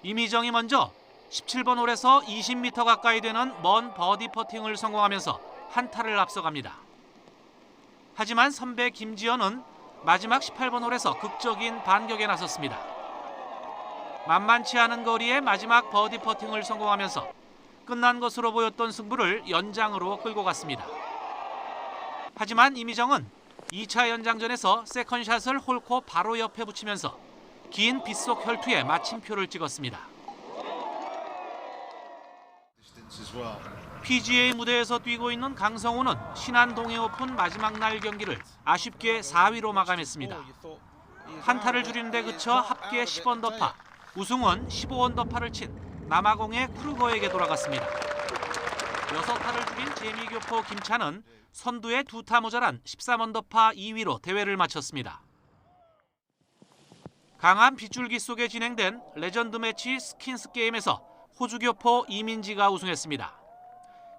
임희정이 먼저 17번 홀에서 20m 가까이 되는 먼 버디 퍼팅을 성공하면서 한타를 앞서갑니다. 하지만 선배 김지연은 마지막 18번 홀에서 극적인 반격에 나섰습니다. 만만치 않은 거리에 마지막 버디 퍼팅을 성공하면서 끝난 것으로 보였던 승부를 연장으로 끌고 갔습니다. 하지만 임희정은 2차 연장전에서 세컨샷을 홀코 바로 옆에 붙이면서 긴 빗속 혈투에 마침표를 찍었습니다. PGA 무대에서 뛰고 있는 강성호는 신안 동해 오픈 마지막 날 경기를 아쉽게 4위로 마감했습니다. 한타를 줄이는 데 그쳐 합계 10언더파, 우승은 15언더파를 친 남아공의 크루거에게 돌아갔습니다. 6타를 죽인 재미교포 김찬은 선두에 2타 모자란 13언더파 2위로 대회를 마쳤습니다. 강한 빗줄기 속에 진행된 레전드 매치 스킨스 게임에서 호주교포 이민지가 우승했습니다.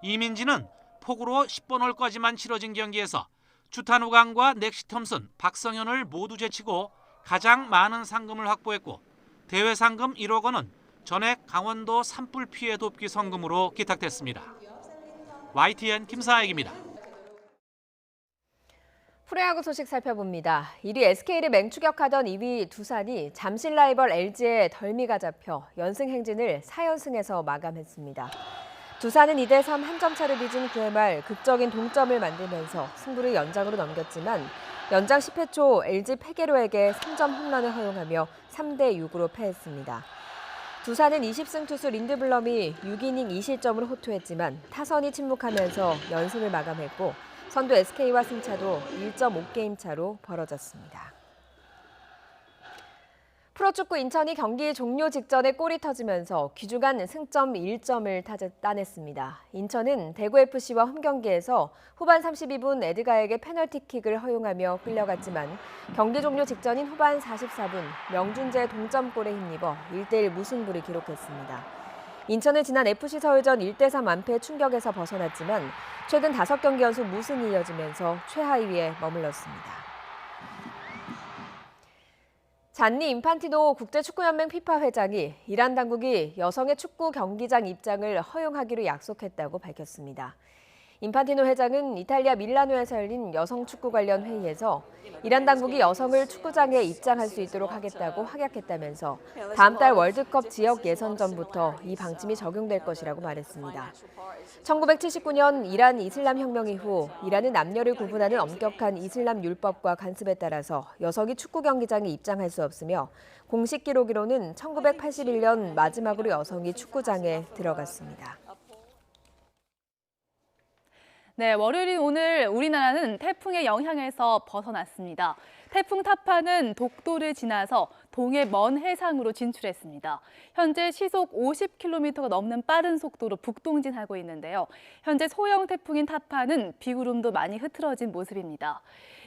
이민지는 폭우로 10번 홀까지만 치러진 경기에서 주탄 우강과 넥시 톰슨, 박성현을 모두 제치고 가장 많은 상금을 확보했고 대회 상금 1억 원은 전액 강원도 산불 피해 돕기 성금으로 기탁됐습니다. YTN 김사익입니다. 프로야구 소식 살펴봅니다. 1위 SK를 맹추격하던 2위 두산이 잠실 라이벌 LG에 덜미가 잡혀 연승 행진을 4연승에서 마감했습니다. 두산은 2대3 한 점 차를 빚은 9회 말 극적인 동점을 만들면서 승부를 연장으로 넘겼지만 연장 10회 초 LG 페게로에게 3점 홈런을 허용하며 3대6으로 패했습니다. 두산은 20승 투수 린드블럼이 6이닝 2실점으로 호투했지만 타선이 침묵하면서 연승을 마감했고 선두 SK와 승차도 1.5게임 차로 벌어졌습니다. 프로축구 인천이 경기 종료 직전에 골이 터지면서 귀중한 승점 1점을 따냈습니다. 인천은 대구FC와 홈경기에서 후반 32분 에드가에게 페널티킥을 허용하며 끌려갔지만 경기 종료 직전인 후반 44분 명준재의 동점골에 힘입어 1대1 무승부를 기록했습니다. 인천은 지난 FC 서울전 1대3 완패 충격에서 벗어났지만 최근 5경기 연속 무승이 이어지면서 최하위에 머물렀습니다. 잔니 인판티노 국제축구연맹 피파 회장이 이란 당국이 여성의 축구 경기장 입장을 허용하기로 약속했다고 밝혔습니다. 인판티노 회장은 이탈리아 밀라노에서 열린 여성 축구 관련 회의에서 이란 당국이 여성을 축구장에 입장할 수 있도록 하겠다고 확약했다면서 다음 달 월드컵 지역 예선전부터 이 방침이 적용될 것이라고 말했습니다. 1979년 이란 이슬람 혁명 이후 이란은 남녀를 구분하는 엄격한 이슬람 율법과 관습에 따라서 여성이 축구 경기장에 입장할 수 없으며 공식 기록으로는 1981년 마지막으로 여성이 축구장에 들어갔습니다. 네, 월요일인 오늘 우리나라는 태풍의 영향에서 벗어났습니다. 태풍 타파는 독도를 지나서 동해 먼 해상으로 진출했습니다. 현재 시속 50km가 넘는 빠른 속도로 북동진하고 있는데요. 현재 소형 태풍인 타파는 비구름도 많이 흐트러진 모습입니다.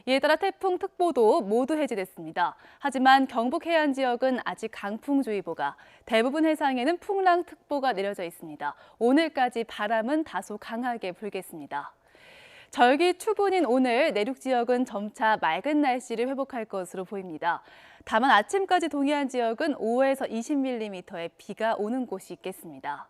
이에 따라 태풍특보도 모두 해제됐습니다. 하지만 경북 해안 지역은 아직 강풍주의보가, 대부분 해상에는 풍랑특보가 내려져 있습니다. 오늘까지 바람은 다소 강하게 불겠습니다. 절기 초분인 오늘 내륙 지역은 점차 맑은 날씨를 회복할 것으로 보입니다. 다만 아침까지 동해안 지역은 5에서 20mm의 비가 오는 곳이 있겠습니다.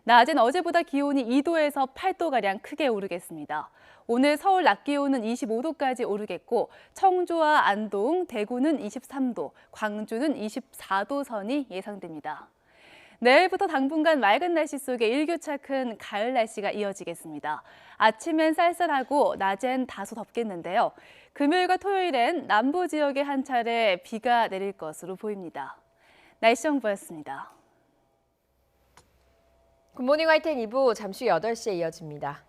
낮엔 어제보다 기온이 2도에서 8도가량 크게 오르겠습니다. 오늘 서울 낮 기온은 25도까지 오르겠고 청주와 안동, 대구는 23도, 광주는 24도 선이 예상됩니다. 내일부터 당분간 맑은 날씨 속에 일교차큰 가을 날씨가 이어지겠습니다. 아침엔 쌀쌀하고 낮엔 다소 덥겠는데요. 금요일과 토요일엔 남부 지역에 한 차례 비가 내릴 것으로 보입니다. 날씨 정보였습니다. 굿모닝 YTN 2부 잠시 후 8시에 이어집니다.